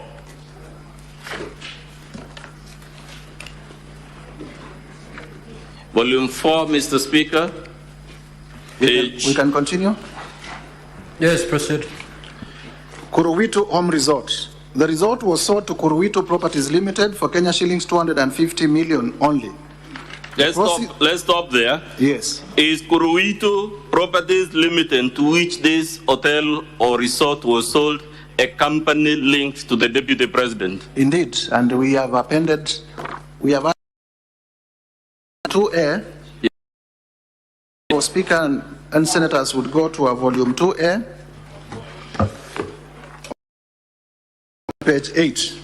Speaker 2: Volume 4, Mr. Speaker.
Speaker 1: We can continue.
Speaker 4: Yes, proceed.
Speaker 1: Kuruwitu Home Resort. The resort was sold to Kuruwitu Properties Limited for Kenya shillings 250 million only.
Speaker 2: Let's stop there.
Speaker 1: Yes.
Speaker 2: Is Kuruwitu Properties Limited, to which this hotel or resort was sold, a company linked to the Deputy President?
Speaker 1: Indeed, and we have appended 2A.
Speaker 2: Yes.
Speaker 1: So Speaker and Senators would go to volume 2A, page 8.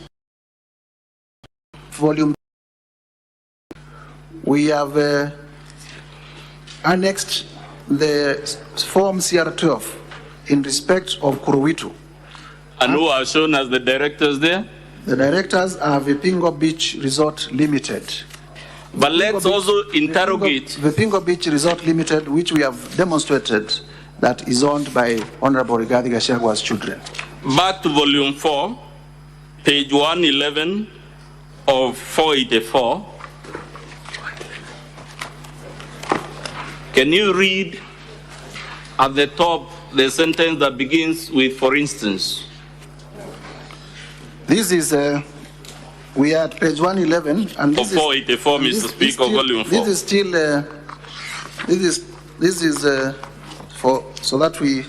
Speaker 1: Volume, we have annexed the Form CR12 in respect of Kuruwitu.
Speaker 2: And who are shown as the directors there?
Speaker 1: The directors are Vipingo Beach Resort Limited.
Speaker 2: But let's also interrogate.
Speaker 1: Vipingo Beach Resort Limited, which we have demonstrated that is owned by Honorable Rigathi Gachagua's children.
Speaker 2: Back to volume 4, page 111 of 484. Can you read at the top the sentence that begins with, for instance?
Speaker 1: This is, we are at page 111, and
Speaker 2: For 484, Mr. Speaker, volume 4.
Speaker 1: This is still, this is for, so that we,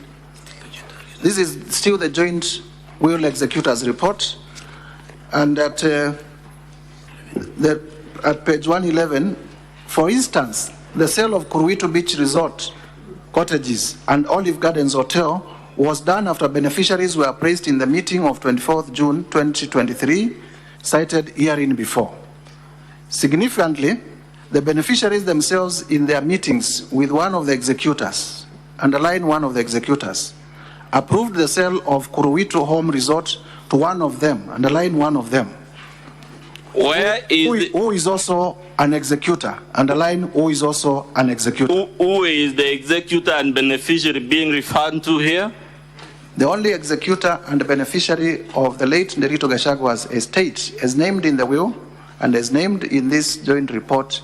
Speaker 1: this is still the joint will executors report, and at page 111, for instance, the sale of Kuruwitu Beach Resort cottages and Olive Gardens Hotel was done after beneficiaries were praised in the meeting of 24th June 2023, cited herein before. Significantly, the beneficiaries themselves in their meetings with one of the executors, underline one of the executors, approved the sale of Kuruwitu Home Resort to one of them, underline one of them, who is also an executor, underline who is also an executor.
Speaker 2: Who is the executor and beneficiary being referred to here?
Speaker 1: The only executor and beneficiary of the late Nderito Gachagua's estate, as named in the will and as named in this joint report,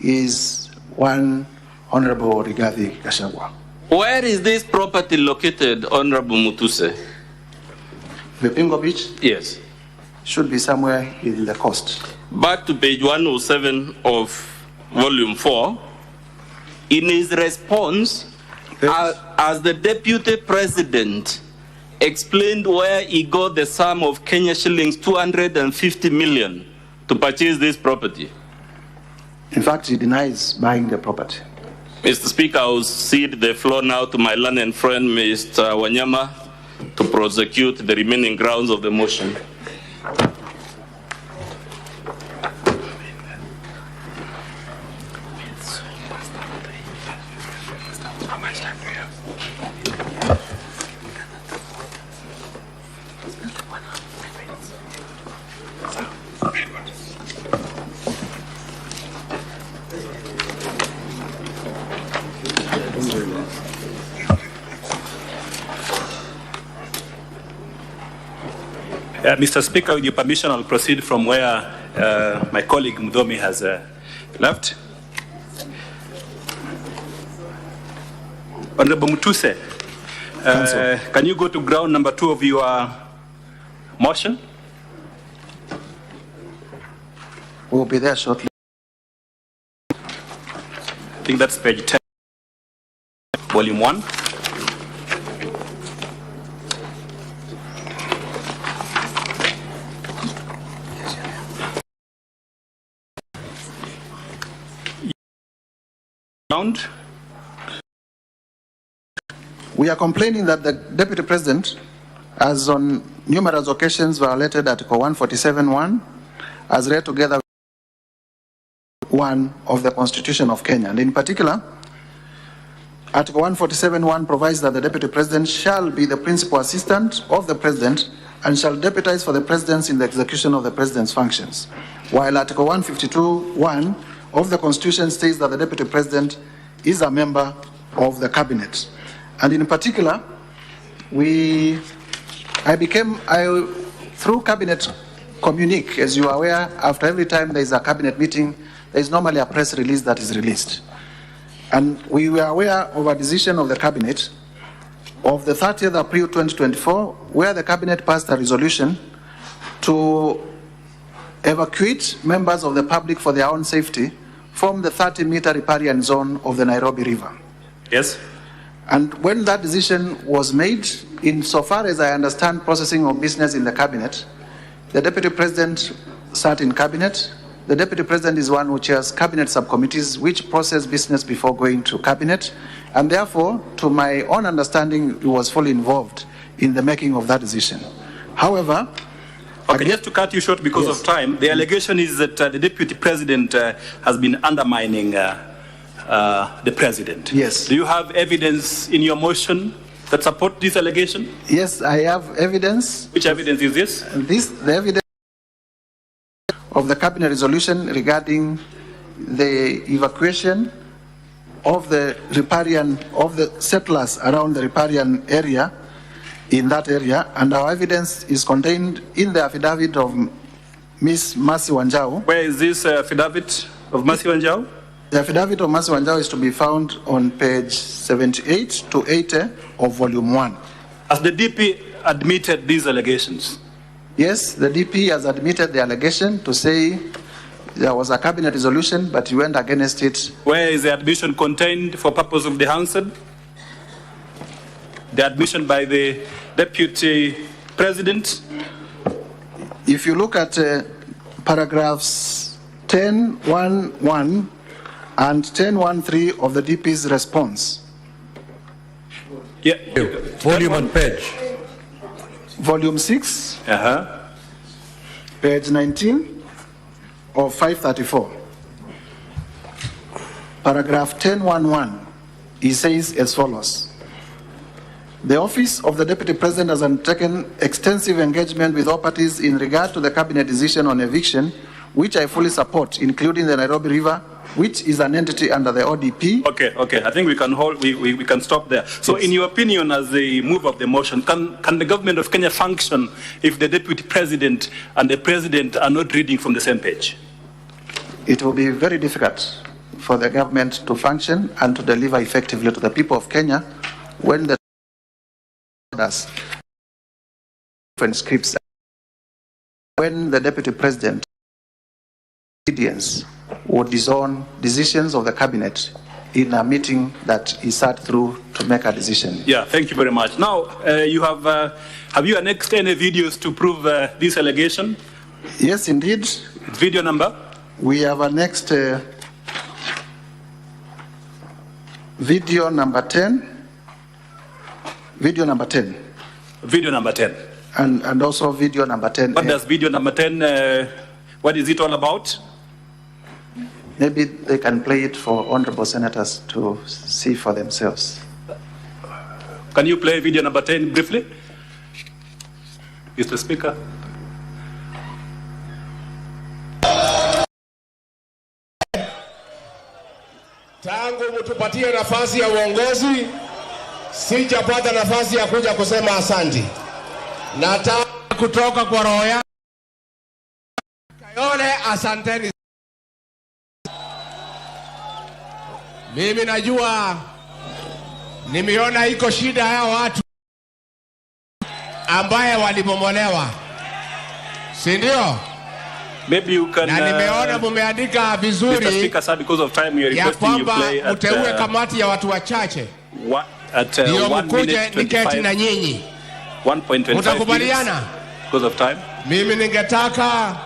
Speaker 1: is one Honorable Rigathi Gachagua.
Speaker 2: Where is this property located, Honorable Mutuse?
Speaker 1: Vipingo Beach
Speaker 2: Yes.
Speaker 1: should be somewhere in the coast.
Speaker 2: Back to page 107 of volume 4. In his response, as the Deputy President explained where he got the sum of Kenya shillings 250 million to purchase this property.
Speaker 1: In fact, he denies buying the property.
Speaker 2: Mr. Speaker, I will cede the floor now to my learned friend, Mr. Wanyama, to prosecute the remaining grounds of the motion.
Speaker 5: Mr. Speaker, with your permission, I'll proceed from where my colleague Mudhomi has left. Honorable Mutuse, can you go to ground number 2 of your motion?
Speaker 1: We'll be there shortly.
Speaker 5: I think that's page 10, volume 1.
Speaker 1: We are complaining that the Deputy President has on numerous occasions violated Article 147(1) as read together with 1 of the Constitution of Kenya. And in particular, Article 147(1) provides that the Deputy President shall be the principal assistant of the President and shall deputize for the President in the execution of the President's functions. While Article 152(1) of the Constitution states that the Deputy President is a member of the Cabinet. And in particular, through Cabinet communique, as you are aware, after every time there is a Cabinet meeting, there is normally a press release that is released. And we were aware of a decision of the Cabinet of the 30th April 2024, where the Cabinet passed a resolution to evacuate members of the public for their own safety from the 30-meter riparian zone of the Nairobi River.
Speaker 5: Yes.
Speaker 1: And when that decision was made, insofar as I understand processing of business in the Cabinet, the Deputy President sat in Cabinet. The Deputy President is one who chairs Cabinet subcommittees which process business before going to Cabinet. And therefore, to my own understanding, he was fully involved in the making of that decision. However,
Speaker 5: okay, just to cut you short because of time, the allegation is that the Deputy President has been undermining the President.
Speaker 1: Yes.
Speaker 5: Do you have evidence in your motion that support this allegation?
Speaker 1: Yes, I have evidence.
Speaker 5: Which evidence is this?
Speaker 1: The evidence of the Cabinet resolution regarding the evacuation of the settlers around the riparian area, in that area, and our evidence is contained in the affidavit of Ms. Mercy Wanjau.
Speaker 5: Where is this affidavit of Mercy Wanjau?
Speaker 1: The affidavit of Mercy Wanjau is to be found on page 78 to 80 of volume 1.
Speaker 5: Has the DP admitted these allegations?
Speaker 1: Yes, the DP has admitted the allegation to say there was a Cabinet resolution, but he went against it.
Speaker 5: Where is the admission contained for purpose of the answer? The admission by the Deputy President?
Speaker 1: If you look at paragraphs 10.1.1 and 10.1.3 of the DP's response.
Speaker 4: Yeah. Volume and page.
Speaker 1: Volume 6, page 19 of 534. Paragraph 10.1.1, he says as follows. The Office of the Deputy President has undertaken extensive engagement with all parties in regard to the Cabinet decision on eviction, which I fully support, including the Nairobi River, which is an entity under the ODP.
Speaker 5: Okay. I think we can hold. We can stop there. So, yes. In your opinion, as the move of the motion, can the government of Kenya function if the Deputy President and the President are not reading from the same page?
Speaker 1: It will be very difficult for the government to function and to deliver effectively to the people of Kenya when the different scripts, when the Deputy President would disown decisions of the cabinet in a meeting that he sat through to make a decision.
Speaker 5: Yeah, thank you very much. Now, you have you annexed any videos to prove this allegation?
Speaker 1: Yes, indeed.
Speaker 5: Video number?
Speaker 1: We have annexed video number 10. Video number 10.
Speaker 5: Video number 10.
Speaker 1: And also video number 10.
Speaker 5: What does video number 10, what is it all about?
Speaker 1: Maybe they can play it for honorable senators to see for themselves.
Speaker 5: Can you play video number 10 briefly? Mr. Speaker.
Speaker 6: Tangu mtupatie nafasi ya uongozi, sijapata nafasi ya kuja kusema asanti. Nataka kutoka kwa roho yangu Kayole, asanteni. Mimi najua nimeona iko shida ya watu ambaye walibomolewa, si ndio?
Speaker 5: Maybe you can,
Speaker 6: na nimeona mumeandika vizuri ya kwamba mteue kamati ya watu wachache ndio mkuje niketi na nyinyi. Mtakubaliana?
Speaker 5: Because of time.
Speaker 6: Mimi ningetaka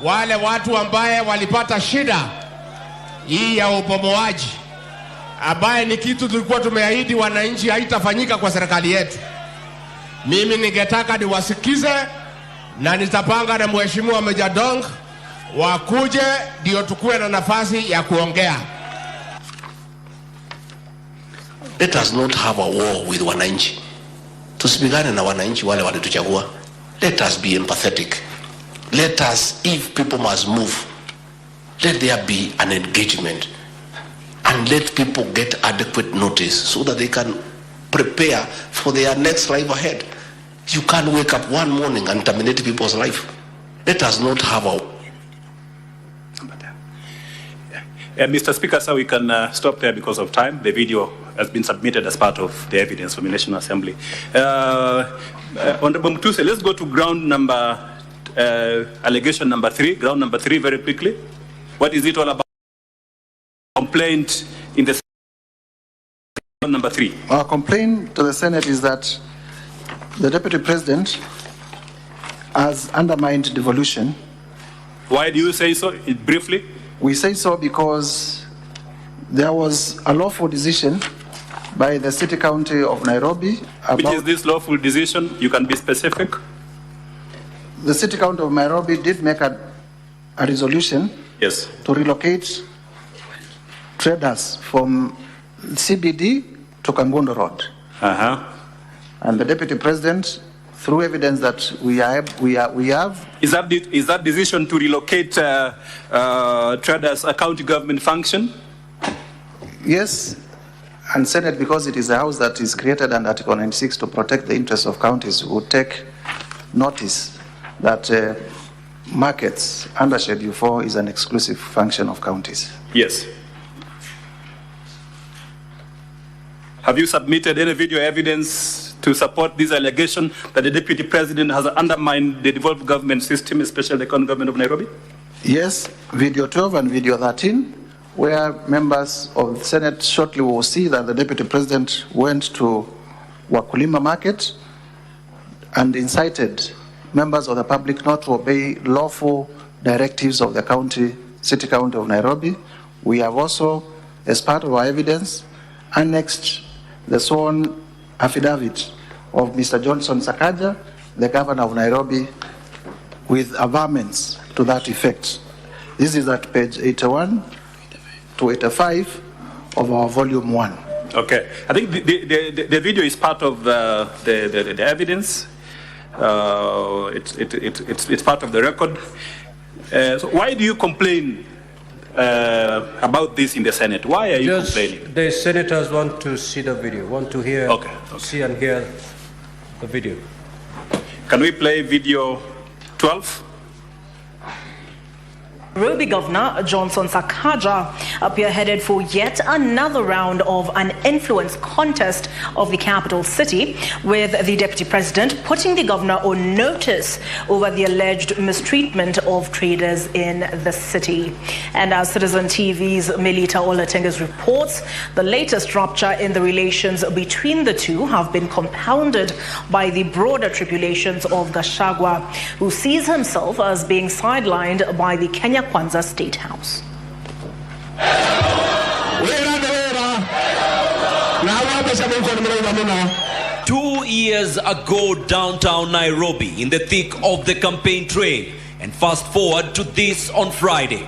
Speaker 6: wale watu ambaye walipata shida hii ya ubomoaji, ambaye ni kitu tulikuwa tumeahidi wananchi haitafanyika kwa serikali yetu, mimi ningetaka niwasikize na nitapanga na mheshimiwa Meja Dong wakuje ndio tukue na nafasi ya kuongea.
Speaker 7: Let us not have a war with wananchi. Tusipigane na wananchi wale walituchagua. Let us be empathetic. Let us, if people must move, let there be an engagement and let people get adequate notice so that they can prepare for their next life ahead. You can't wake up one morning and terminate people's life. Let us not have a...
Speaker 5: Mr. Speaker, so we can stop there because of time. The video has been submitted as part of the evidence from the National Assembly. Honorable Mutuse, let's go to ground number, allegation number 3. Ground number 3 very quickly. What is it all about? Complaint in the ground number 3.
Speaker 1: Our complaint to the Senate is that the Deputy President has undermined devolution.
Speaker 5: Why do you say so? Briefly.
Speaker 1: We say so because there was a lawful decision by the City County of Nairobi.
Speaker 5: Which is this lawful decision? You can be specific.
Speaker 1: The City County of Nairobi did make a resolution,
Speaker 5: yes,
Speaker 1: to relocate traders from CBD to Kangondo Road. And the Deputy President, through evidence that we have.
Speaker 5: Is that decision to relocate traders a county government function?
Speaker 1: Yes, and Senate, because it is a house that is created under Article 96 to protect the interests of counties, would take notice that markets under Schedule 4 is an exclusive function of counties.
Speaker 5: Yes. Have you submitted any video evidence to support this allegation that the Deputy President has undermined the devolved government system, especially the county government of Nairobi?
Speaker 1: Yes, video 12 and video 13, where members of the Senate shortly will see that the Deputy President went to Wakulima Market and incited members of the public not to obey lawful directives of the City County of Nairobi. We have also, as part of our evidence, annexed the sworn affidavit of Mr. Johnson Sakaja, the governor of Nairobi, with averments to that effect. This is at page 81 to 85 of our volume 1.
Speaker 5: Okay, I think the video is part of the evidence. It's part of the record. So why do you complain about this in the Senate? Why are you complaining?
Speaker 4: The senators want to see the video, want to hear, see and hear the video.
Speaker 5: Can we play video 12?
Speaker 8: Nairobi Governor Johnson Sakaja appear headed for yet another round of an influence contest of the capital city, with the Deputy President putting the governor on notice over the alleged mistreatment of traders in the city. And as Citizen TV's Melita Olatengas reports, the latest rupture in the relations between the two have been compounded by the broader tribulations of Gachagua, who sees himself as being sidelined by the Kenya Kwanza State House.
Speaker 9: 2 years ago, downtown Nairobi, in the thick of the campaign trail, and fast forward to this on Friday.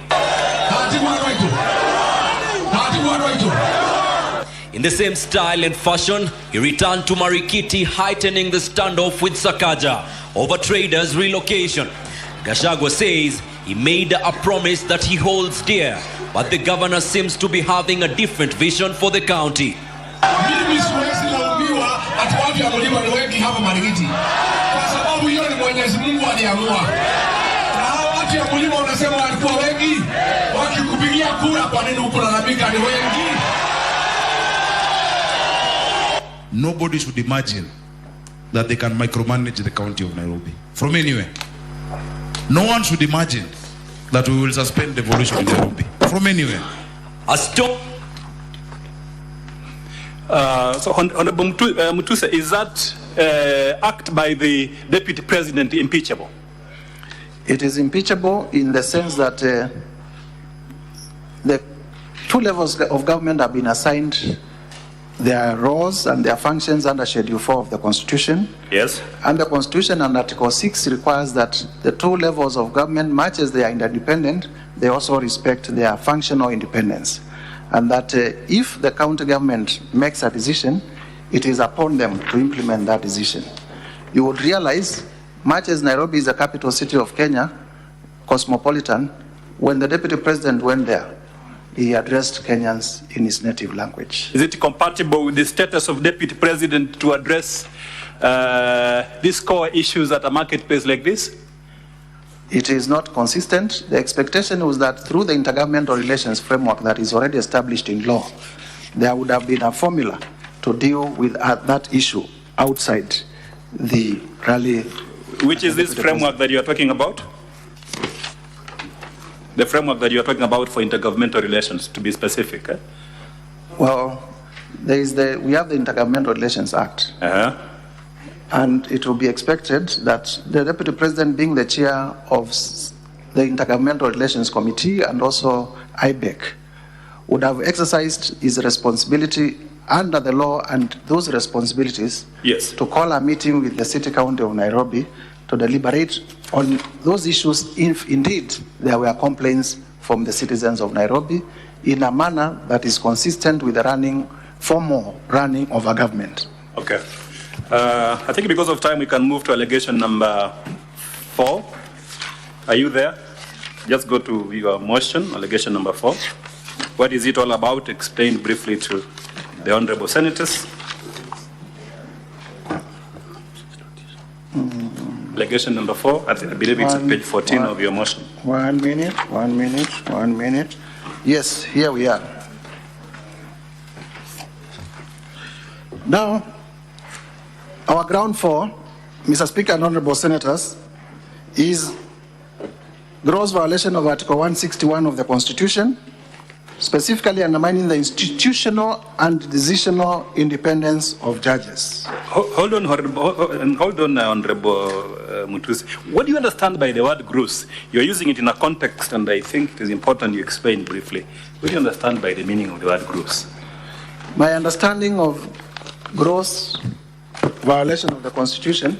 Speaker 9: In the same style and fashion, he returned to Marikiti, heightening the standoff with Sakaja over traders' relocation. Gachagua says he made a promise that he holds dear, but the governor seems to be having a different vision for the county.
Speaker 10: Nobody should imagine that they can micromanage the county of Nairobi from anywhere. No one should imagine that we will suspend devolution in Nairobi from anywhere.
Speaker 9: A stop.
Speaker 5: So, Honorable Mutuse, is that act by the Deputy President impeachable?
Speaker 1: It is impeachable in the sense that the two levels of government have been assigned their roles and their functions under Schedule 4 of the Constitution.
Speaker 5: Yes.
Speaker 1: And the Constitution and Article 6 requires that the two levels of government, much as they are interdependent, they also respect their functional independence. And that if the county government makes a decision, it is upon them to implement that decision. You would realize, much as Nairobi is the capital city of Kenya, cosmopolitan, when the Deputy President went there, he addressed Kenyans in his native language.
Speaker 5: Is it compatible with the status of Deputy President to address these core issues at a marketplace like this?
Speaker 1: It is not consistent. The expectation was that through the intergovernmental relations framework that is already established in law, there would have been a formula to deal with that issue outside the rally.
Speaker 5: Which is this framework that you are talking about? The framework that you are talking about for intergovernmental relations, to be specific. Eh?
Speaker 1: Well, we have the Intergovernmental Relations Act. And it will be expected that the Deputy President, being the chair of the Intergovernmental Relations Committee and also IBEC, would have exercised his responsibility under the law and those responsibilities to call a meeting with the City County of Nairobi to deliberate on those issues if indeed there were complaints from the citizens of Nairobi in a manner that is consistent with the formal running of a government.
Speaker 5: Okay. I think because of time we can move to allegation number 4. Are you there? Just go to your motion, allegation number 4. What is it all about? Explain briefly to the honorable senators. Allegation number 4, I believe it's on page 14 of your motion.
Speaker 1: 1 minute. Yes, here we are. Now, our ground 4, Mr. Speaker and honorable senators, is gross violation of Article 161 of the Constitution, specifically undermining the institutional and decisional independence of judges.
Speaker 5: Hold on, Honorable Mutuse. What do you understand by the word gross? You're using it in a context, and I think it is important you explain briefly. What do you understand by the meaning of the word gross?
Speaker 1: My understanding of gross violation of the Constitution,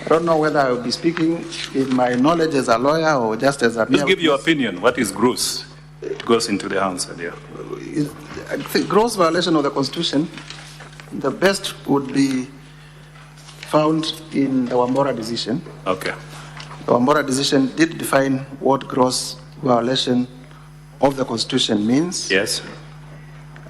Speaker 1: I don't know whether I will be speaking in my knowledge as a lawyer or just as a...
Speaker 5: Just give your opinion. What is gross? It goes into the answer there.
Speaker 1: I think gross violation of the Constitution, the best would be found in the Wambora decision.
Speaker 5: Okay.
Speaker 1: The Wambora decision did define what gross violation of the Constitution means.
Speaker 5: Yes.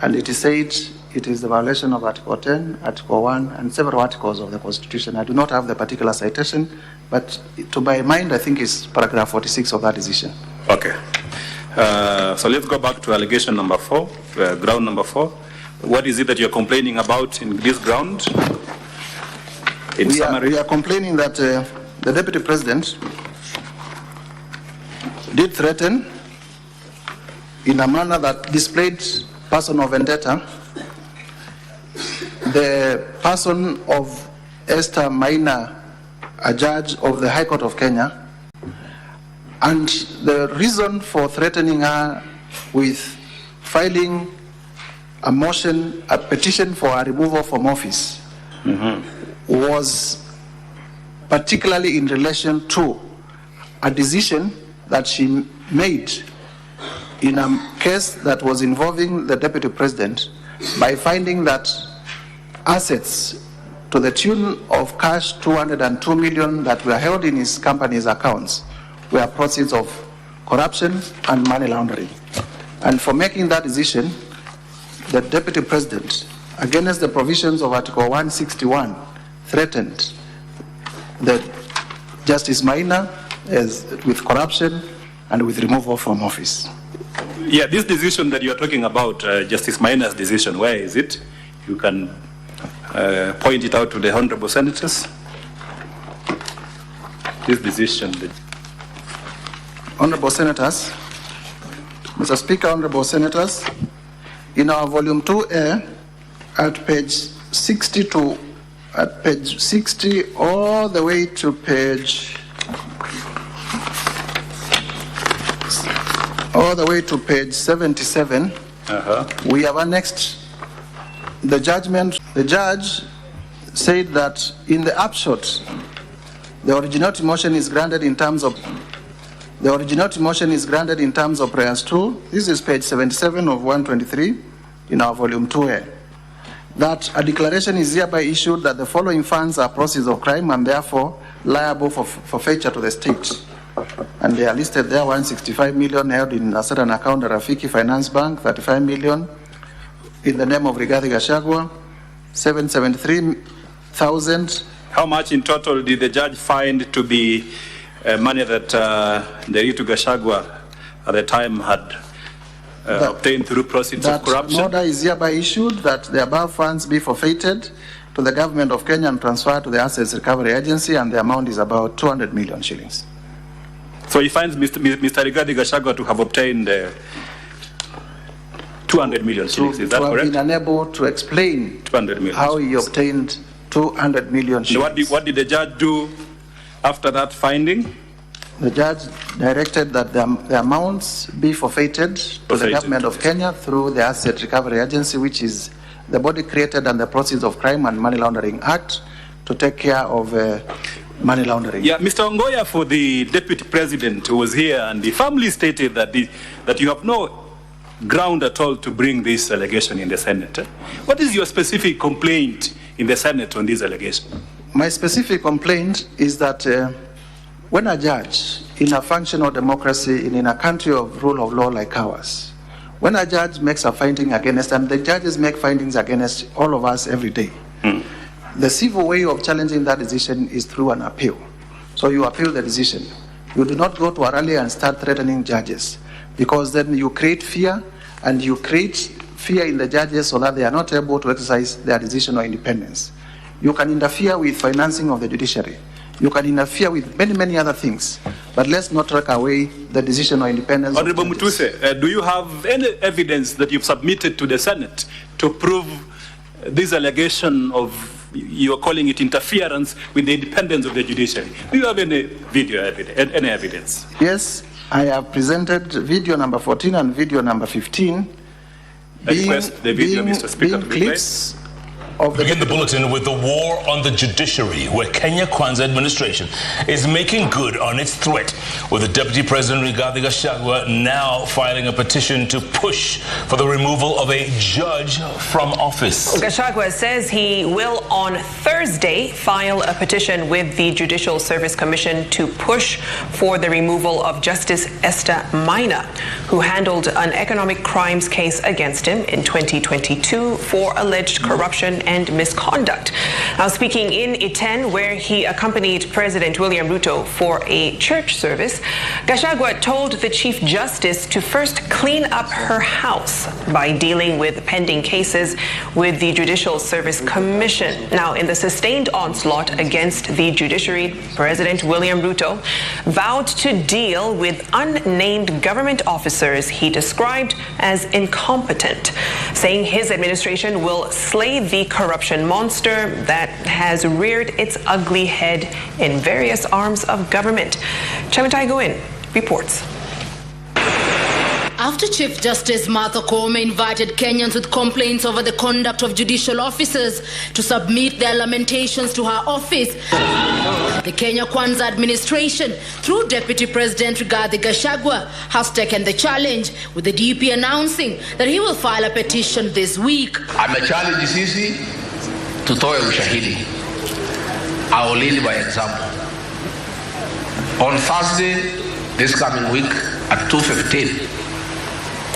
Speaker 1: And it is said it is the violation of Article 10, Article 1, and several articles of the Constitution. I do not have the particular citation, but to my mind, I think it's paragraph 46 of that decision.
Speaker 5: Okay. So let's go back to allegation number 4, ground number 4. What is it that you're complaining about in this ground?
Speaker 1: We are complaining that the Deputy President did threaten in a manner that displayed personal vendetta the person of Esther Maina, a judge of the High Court of Kenya, and the reason for threatening her with filing a petition for a removal from office was particularly in relation to a decision that she made in a case that was involving the Deputy President by finding that assets to the tune of cash 202 million that were held in his company's accounts were proceeds of corruption and money laundering. And for making that decision, the Deputy President, against the provisions of Article 161, threatened the Justice Maina with corruption and with removal from office.
Speaker 5: Yeah, this decision that you're talking about, Justice Maina's decision, where is it? You can point it out to the honorable senators. This decision.
Speaker 1: Honorable Senators, Mr. Speaker, Honorable Senators, in our volume 2A, at page 60 all the way to page 77, we have annexed the judgment. The judge said that in the upshot, the originality motion is granted in terms of prayers 2. This is page 77 of 123 in our volume 2A. That a declaration is hereby issued that the following funds are proceeds of crime and therefore liable for forfeiture to the state. And they are listed there: 165 million held in a certain account at Rafiki Finance Bank, 35 million in the name of Rigathi Gachagua, 773,000.
Speaker 5: How much in total did the judge find to be money that Rigathi Gachagua at the time had obtained through proceeds of corruption?
Speaker 1: An order is hereby issued that the above funds be forfeited to the government of Kenya and transferred to the Assets Recovery Agency, and the amount is about 200 million shillings.
Speaker 5: So he finds Mr. Rigathi Gachagua to have obtained 200 million shillings. Is that correct?
Speaker 1: To have been unable to explain how he obtained 200 million shillings.
Speaker 5: What did the judge do after that finding?
Speaker 1: The judge directed that the amounts be forfeited to the government of Kenya through the Asset Recovery Agency, which is the body created under the Proceeds of Crime and Money Laundering Act to take care of money laundering.
Speaker 5: Yeah, Mr. Ongoya, for the Deputy President who was here, and the family stated that that you have no ground at all to bring this allegation in the Senate. What is your specific complaint in the Senate on this allegation?
Speaker 1: My specific complaint is that when a judge in a functional democracy in a country of rule of law like ours, when a judge makes a finding against, and the judges make findings against all of us every day, the civil way of challenging that decision is through an appeal. So you appeal the decision. You do not go to a rally and start threatening judges, because then you create fear, and you create fear in the judges so that they are not able to exercise their decision or independence. You can interfere with financing of the judiciary. You can interfere with many, many other things. But let's not take away the decision or independence.
Speaker 5: Honorable Mutuse, do you have any evidence that you've submitted to the Senate to prove this allegation of, you're calling it interference with the independence of the judiciary? Do you have any video evidence, any evidence?
Speaker 1: Yes, I have presented video number 14 and video number 15.
Speaker 5: I request the video, Mr. Speaker, to be
Speaker 11: played. Begin the bulletin with the war on the judiciary, where Kenya Kwanza administration is making good on its threat, with the Deputy President Rigathi Gachagua now filing a petition to push for the removal of a judge from office.
Speaker 12: Gachagua says he will on Thursday file a petition with the Judicial Service Commission to push for the removal of Justice Esther Maina, who handled an economic crimes case against him in 2022 for alleged corruption and misconduct. Now, speaking in Iten, where he accompanied President William Ruto for a church service, Gachagua told the Chief Justice to first clean up her house by dealing with pending cases with the Judicial Service Commission. Now, in the sustained onslaught against the judiciary, President William Ruto vowed to deal with unnamed government officers he described as incompetent, saying his administration will slay the corruption monster that has reared its ugly head in various arms of government. Chamitai Goin reports.
Speaker 13: After Chief Justice Martha Koome invited Kenyans with complaints over the conduct of judicial officers to submit their lamentations to her office, the Kenya Kwanza administration, through Deputy President Rigathi Gachagua, has taken the challenge, with the DP announcing that he will file a petition this week.
Speaker 7: Amechallenge sisi tutoe ushahidi. I will lead by example. On Thursday, this coming week at 2:15,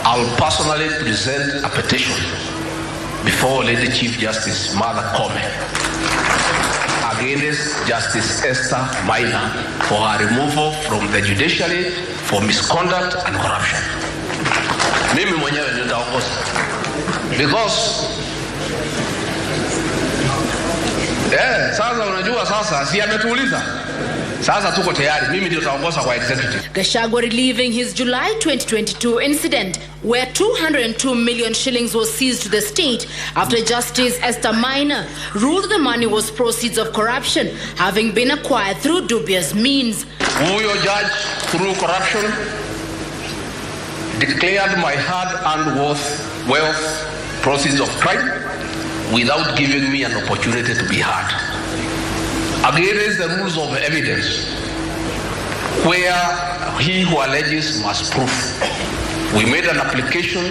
Speaker 7: I will personally present a petition before Lady Chief Justice Martha Koome against Justice Esther Maina for her removal from the judiciary for misconduct and corruption. Mimi mwenyewe nitaongoza because sasa unajua sasa si ametuuliza. Sasa tuko tayari, mimi ndio taongoza kwa executive.
Speaker 13: Gachagua reliving his July 2022 incident where 202 million shillings was seized to the state after Justice Esther Maina ruled the money was proceeds of corruption having been acquired through dubious means.
Speaker 7: Huyo judge through corruption declared my hard-earned wealth proceeds of crime without giving me an opportunity to be heard. Against the rules of evidence, where he who alleges must prove. We made an application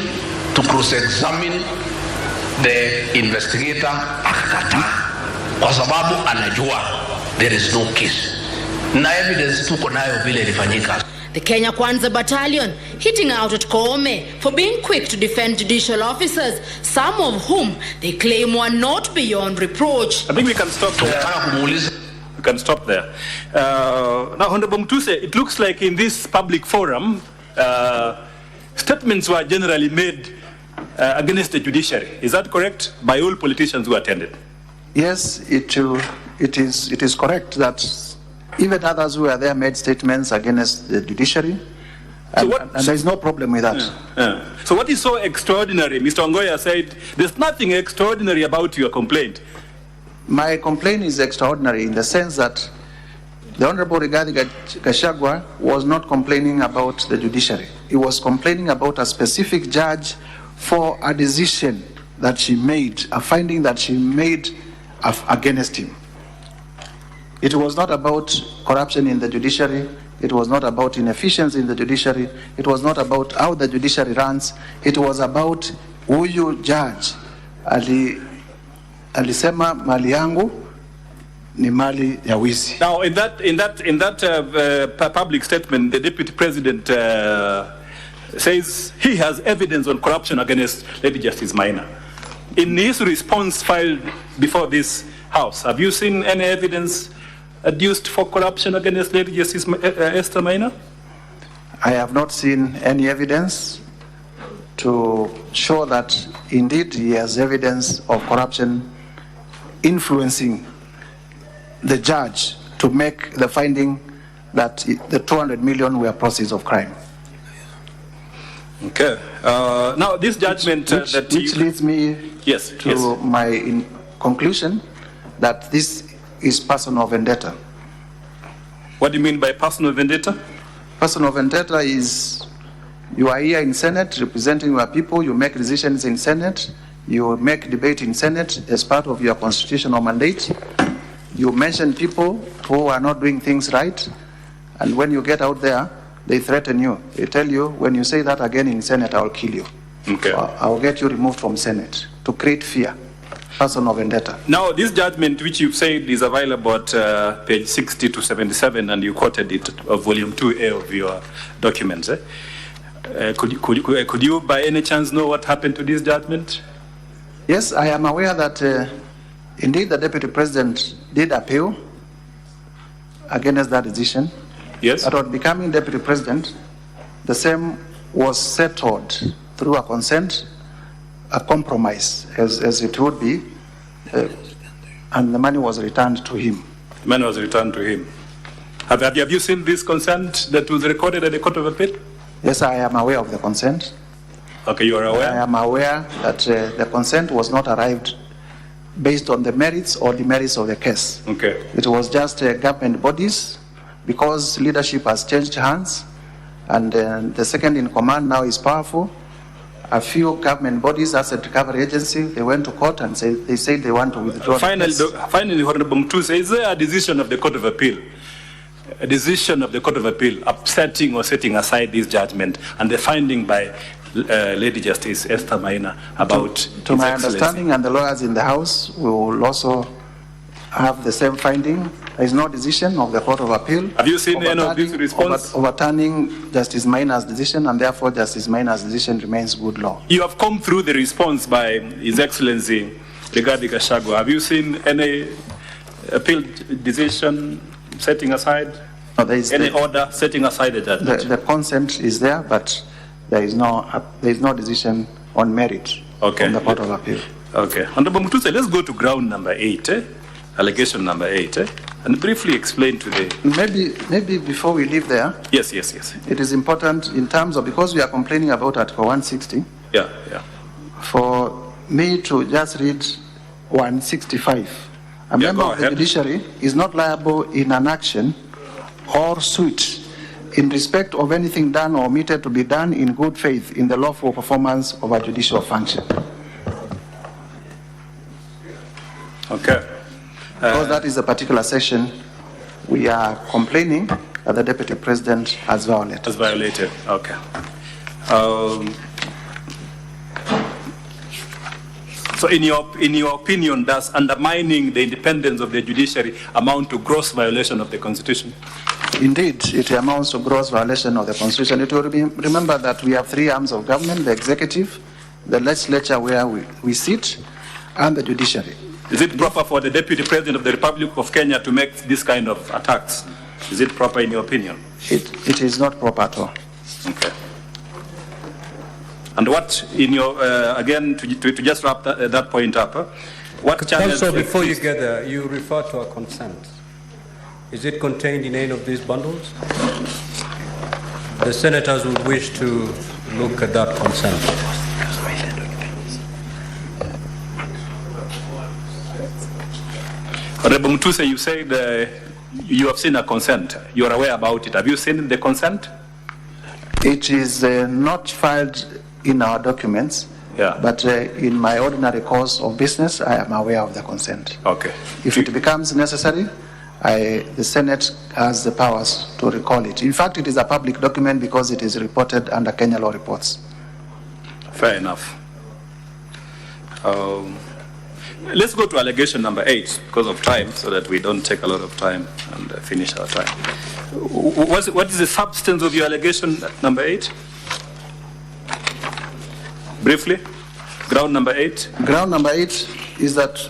Speaker 7: to cross-examine the investigator akakataa kwa sababu anajua there is no case. Na evidence tuko nayo vile ilifanyika.
Speaker 13: The Kenya Kwanza Battalion hitting out at Koome for being quick to defend judicial officers, some of whom they claim were not beyond reproach.
Speaker 5: I think we can stop there. We can stop there. Now, Honorable Mutuse, it looks like in this public forum, statements were generally made against the judiciary. Is that correct? By all politicians who attended?
Speaker 1: Yes, it is correct that even others who were there made statements against the judiciary, and there is no problem with that.
Speaker 5: So what is so extraordinary? Mr. Ongoya said, there's nothing extraordinary about your complaint.
Speaker 1: My complaint is extraordinary in the sense that the Honorable Rigathi Gachagua was not complaining about the judiciary. He was complaining about a specific judge for a decision that she made, a finding that she made against him. It was not about corruption in the judiciary. It was not about inefficiency in the judiciary. It was not about how the judiciary runs. It was about huyu judge alisema mali yangu ni mali ya wizi.
Speaker 5: Now, in that public statement, the Deputy President says he has evidence on corruption against Lady Justice Maina. In his response filed before this House, have you seen any evidence adduced for corruption against Lady Justice Esther Maina?
Speaker 1: I have not seen any evidence to show that indeed he has evidence of corruption influencing the judge to make the finding that the 200 million were proceeds of crime.
Speaker 5: Okay. Now, this judgment
Speaker 1: which leads me to my conclusion that this is personal vendetta.
Speaker 5: What do you mean by personal vendetta?
Speaker 1: Personal vendetta is you are here in Senate representing your people, you make decisions in Senate, you make debate in Senate as part of your constitutional mandate. You mention people who are not doing things right, and when you get out there, they threaten you. They tell you, when you say that again in Senate, I'll kill you.
Speaker 5: Okay.
Speaker 1: I'll get you removed from Senate, to create fear. Personal vendetta.
Speaker 5: Now, this judgment, which you've said is available at page 60 to 77, and you quoted it of volume 2A of your documents. Could you by any chance know what happened to this judgment?
Speaker 1: Yes, I am aware that Indeed, the Deputy President did appeal against that decision.
Speaker 5: Yes.
Speaker 1: But on becoming Deputy President, the same was settled through a consent, a compromise, as it would be, and the money was returned to him.
Speaker 5: The money was returned to him. Have you seen this consent that was recorded at the Court of Appeal?
Speaker 1: Yes, I am aware of the consent.
Speaker 5: Okay, you are aware?
Speaker 1: I am aware that the consent was not arrived based on the merits or demerits of the case.
Speaker 5: Okay.
Speaker 1: It was just government bodies, because leadership has changed hands, and the second in command now is powerful. A few government bodies, Asset Recovery Agency, they went to court and they said they want to withdraw.
Speaker 5: Finally, Honorable Mutuse, is there a decision of the Court of Appeal? A decision of the Court of Appeal upsetting or setting aside this judgment and the finding by Lady Justice Esther Maina about
Speaker 1: to my understanding, and the lawyers in the House will also have the same finding. There is no decision of the Court of Appeal.
Speaker 5: Have you seen any of this response?
Speaker 1: Overturning Justice Maina's decision, and therefore Justice Maina's decision remains good law.
Speaker 5: You have come through the response by His Excellency Rigathi Gachagua. Have you seen any appeal decision setting aside?
Speaker 1: No, there is
Speaker 5: any order setting aside the judgment?
Speaker 1: The consent is there, but there is no decision on merit from the Court of Appeal.
Speaker 5: Okay. Honorable Mutuse, let's go to ground number 8, allegation number 8, and briefly explain to the...
Speaker 1: Maybe before we leave there,
Speaker 5: yes.
Speaker 1: It is important in terms of, because we are complaining about Article 160,
Speaker 5: yeah,
Speaker 1: for me to just read 165. A member of the judiciary is not liable in an action or suit in respect of anything done or omitted to be done in good faith in the lawful performance of a judicial function.
Speaker 5: Okay.
Speaker 1: Because that is a particular section we are complaining that the Deputy President has violated.
Speaker 5: Has violated, okay. So in your opinion, does undermining the independence of the judiciary amount to gross violation of the Constitution?
Speaker 1: Indeed, it amounts to gross violation of the Constitution. It will be, remember that we have three arms of government: the executive, the legislature where we sit, and the judiciary.
Speaker 5: Is it proper for the Deputy President of the Republic of Kenya to make this kind of attacks? Is it proper in your opinion?
Speaker 1: It is not proper at all.
Speaker 5: Okay. And what, in your, again, to just wrap that point up, what channels...
Speaker 4: Also, before you get there, you refer to a consent. Is it contained in any of these bundles? The senators would wish to look at that consent.
Speaker 5: Honorable Mutuse, you said you have seen a consent. You are aware about it. Have you seen the consent?
Speaker 1: It is not filed in our documents, but in my ordinary course of business, I am aware of the consent.
Speaker 5: Okay.
Speaker 1: If it becomes necessary, the Senate has the powers to recall it. In fact, it is a public document because it is reported under Kenya law reports.
Speaker 5: Fair enough. Let's go to allegation number 8 because of time, so that we don't take a lot of time and finish our time. What is the substance of your allegation number 8? Briefly, ground number 8.
Speaker 1: Ground number 8 is that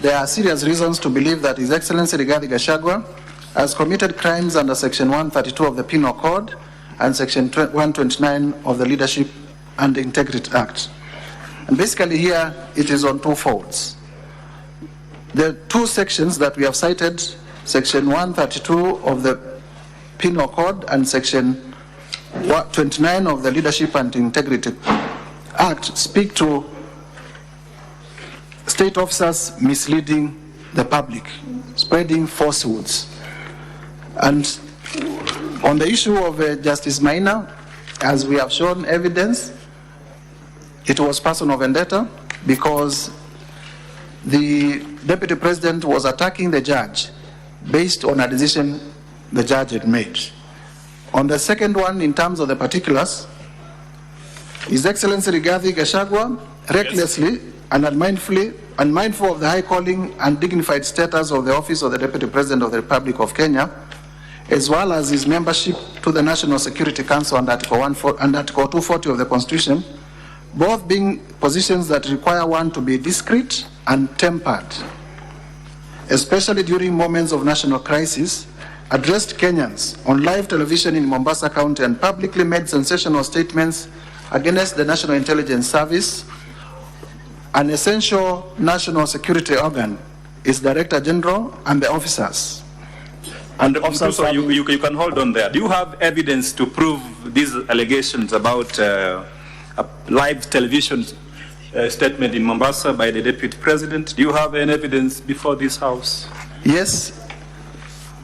Speaker 1: there are serious reasons to believe that His Excellency Rigathi Gachagua has committed crimes under Section 132 of the Penal Code and Section 129 of the Leadership and Integrity Act. And basically here, it is on two folds. The two sections that we have cited, Section 132 of the Penal Code and Section 29 of the Leadership and Integrity Act, speak to state officers misleading the public, spreading falsehoods. And on the issue of Justice Maina, as we have shown evidence, it was personal vendetta because the Deputy President was attacking the judge based on a decision the judge had made. On the second one, in terms of the particulars, His Excellency Rigathi Gachagua recklessly and unmindful of the high calling and dignified status of the office of the Deputy President of the Republic of Kenya, as well as his membership to the National Security Council and Article 240 of the Constitution, both being positions that require one to be discreet and tempered especially during moments of national crisis, addressed Kenyans on live television in Mombasa County and publicly made sensational statements against the National Intelligence Service, an essential national security organ, its Director General and the officers.
Speaker 5: And also, you can hold on there. Do you have evidence to prove these allegations about a live television statement in Mombasa by the Deputy President? Do you have any evidence before this House?
Speaker 1: Yes,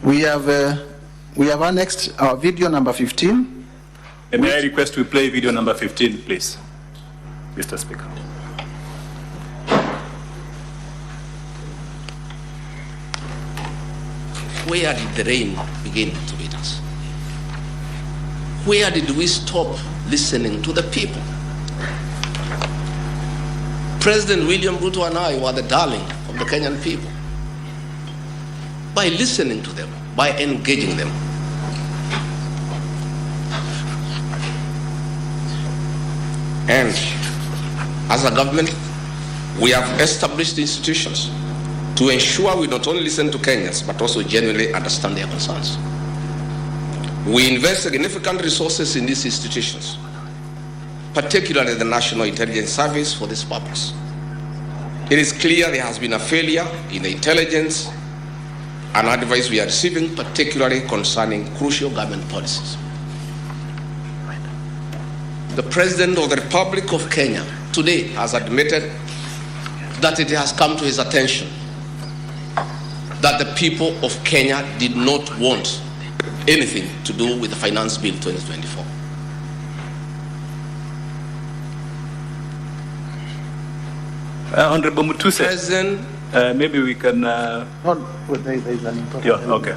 Speaker 1: we have annexed our video number 15.
Speaker 5: And may I request we play video number 15, please, Mr. Speaker.
Speaker 7: Where did the rain begin to beat us? Where did we stop listening to the people? President William Ruto and I were the darling of the Kenyan people. By listening to them, by engaging them. And as a government, we have established institutions to ensure we not only listen to Kenyans, but also genuinely understand their concerns. We invest significant resources in these institutions, particularly the National Intelligence Service, for this purpose. It is clear there has been a failure in the intelligence and advice we are receiving, particularly concerning crucial government policies. The President of the Republic of Kenya today has admitted that it has come to his attention that the people of Kenya did not want anything to do with the Finance Bill 2024.
Speaker 5: Honorable Mutuse,
Speaker 7: President,
Speaker 5: maybe we can...
Speaker 1: There is an important...
Speaker 5: Yeah, okay.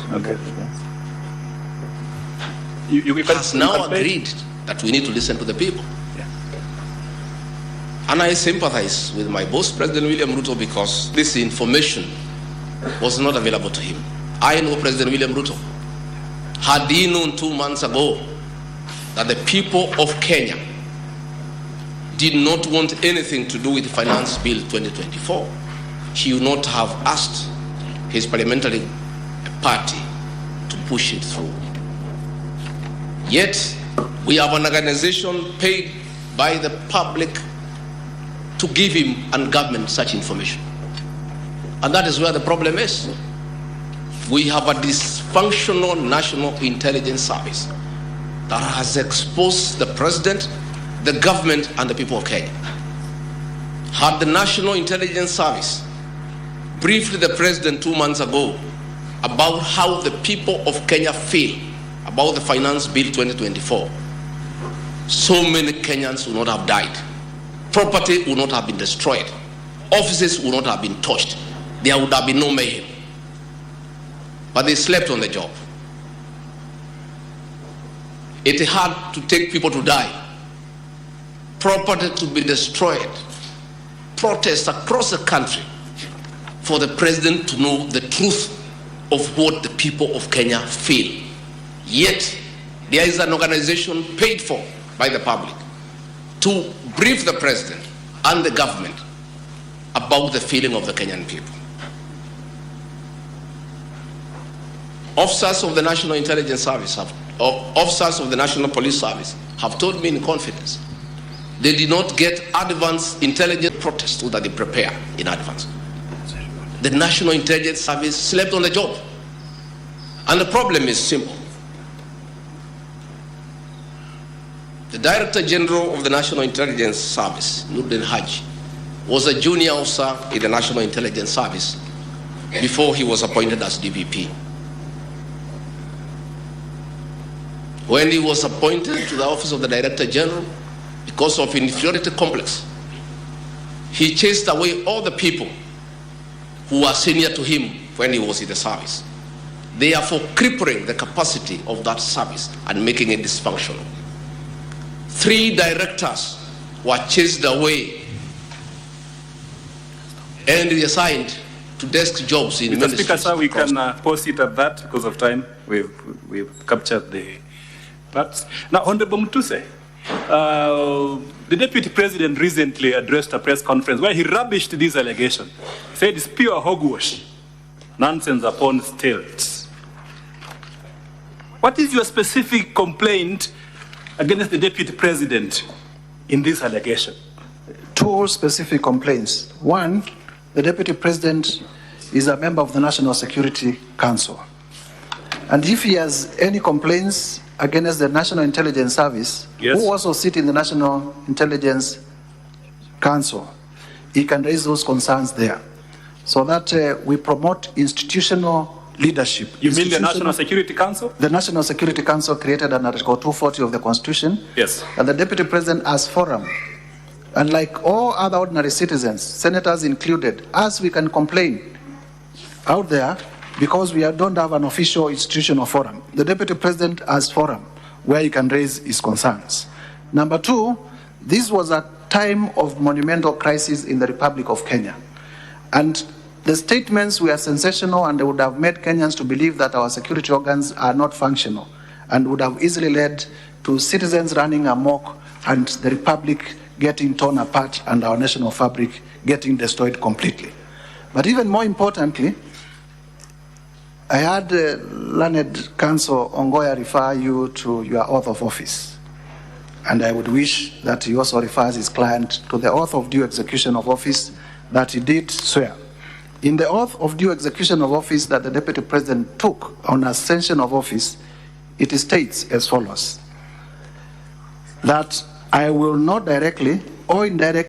Speaker 5: You
Speaker 7: has now agreed that we need to listen to the people.
Speaker 5: Yeah.
Speaker 7: And I sympathize with my boss, President William Ruto, because this information was not available to him. I know President William Ruto. Had he known 2 months ago that the people of Kenya did not want anything to do with the Finance Bill 2024, he would not have asked his parliamentary party to push it through. Yet, we have an organization paid by the public to give him and government such information. And that is where the problem is. We have a dysfunctional National Intelligence Service that has exposed the President, the government, and the people of Kenya. Had the National Intelligence Service briefed the President 2 months ago about how the people of Kenya feel about the Finance Bill 2024, so many Kenyans would not have died. Property would not have been destroyed. Offices would not have been touched. There would have been no mayhem. But they slept on the job. It had to take people to die, property to be destroyed, protests across the country for the President to know the truth of what the people of Kenya feel. Yet, there is an organization paid for by the public to brief the President and the government about the feeling of the Kenyan people. Officers of the National Intelligence Service, officers of the National Police Service have told me in confidence they did not get advance intelligence protest that they prepare in advance. The National Intelligence Service slept on the job. And the problem is simple. The Director General of the National Intelligence Service, Nuruddin Haji, was a junior officer in the National Intelligence Service before he was appointed as DPP. When he was appointed to the office of the Director General, because of inferiority complex, he chased away all the people who were senior to him when he was in the service, therefore crippling the capacity of that service and making it dysfunctional. 3 directors were chased away and reassigned to desk jobs in ministries.
Speaker 5: Mr. Speaker, sir, we can pause it at that because of time. We've captured the parts. Now, Honorable Mutuse, the Deputy President recently addressed a press conference where he rubbished this allegation. He said it's pure hogwash. nonsense upon stilts. What is your specific complaint against the Deputy President in this allegation?
Speaker 1: Two specific complaints. One, the Deputy President is a member of the National Security Council. And if he has any complaints against the National Intelligence Service,
Speaker 5: yes,
Speaker 1: who also sit in the National Intelligence Council, he can raise those concerns there. So that we promote institutional leadership.
Speaker 5: You mean the National Security Council?
Speaker 1: The National Security Council created under Article 240 of the Constitution.
Speaker 5: Yes.
Speaker 1: And the Deputy President as forum. And like all other ordinary citizens, senators included, us, we can complain out there because we don't have an official institutional forum. The Deputy President as forum where he can raise his concerns. Number two, this was a time of monumental crisis in the Republic of Kenya. And the statements were sensational and they would have made Kenyans to believe that our security organs are not functional and would have easily led to citizens running amok and the Republic getting torn apart and our national fabric getting destroyed completely. But even more importantly, I had learned Counsel Ongoya refer you to your oath of office. And I would wish that he also refers his client to the oath of due execution of office that he did swear. In the oath of due execution of office that the Deputy President took on ascension of office, it states as follows, that I will not directly or indirectly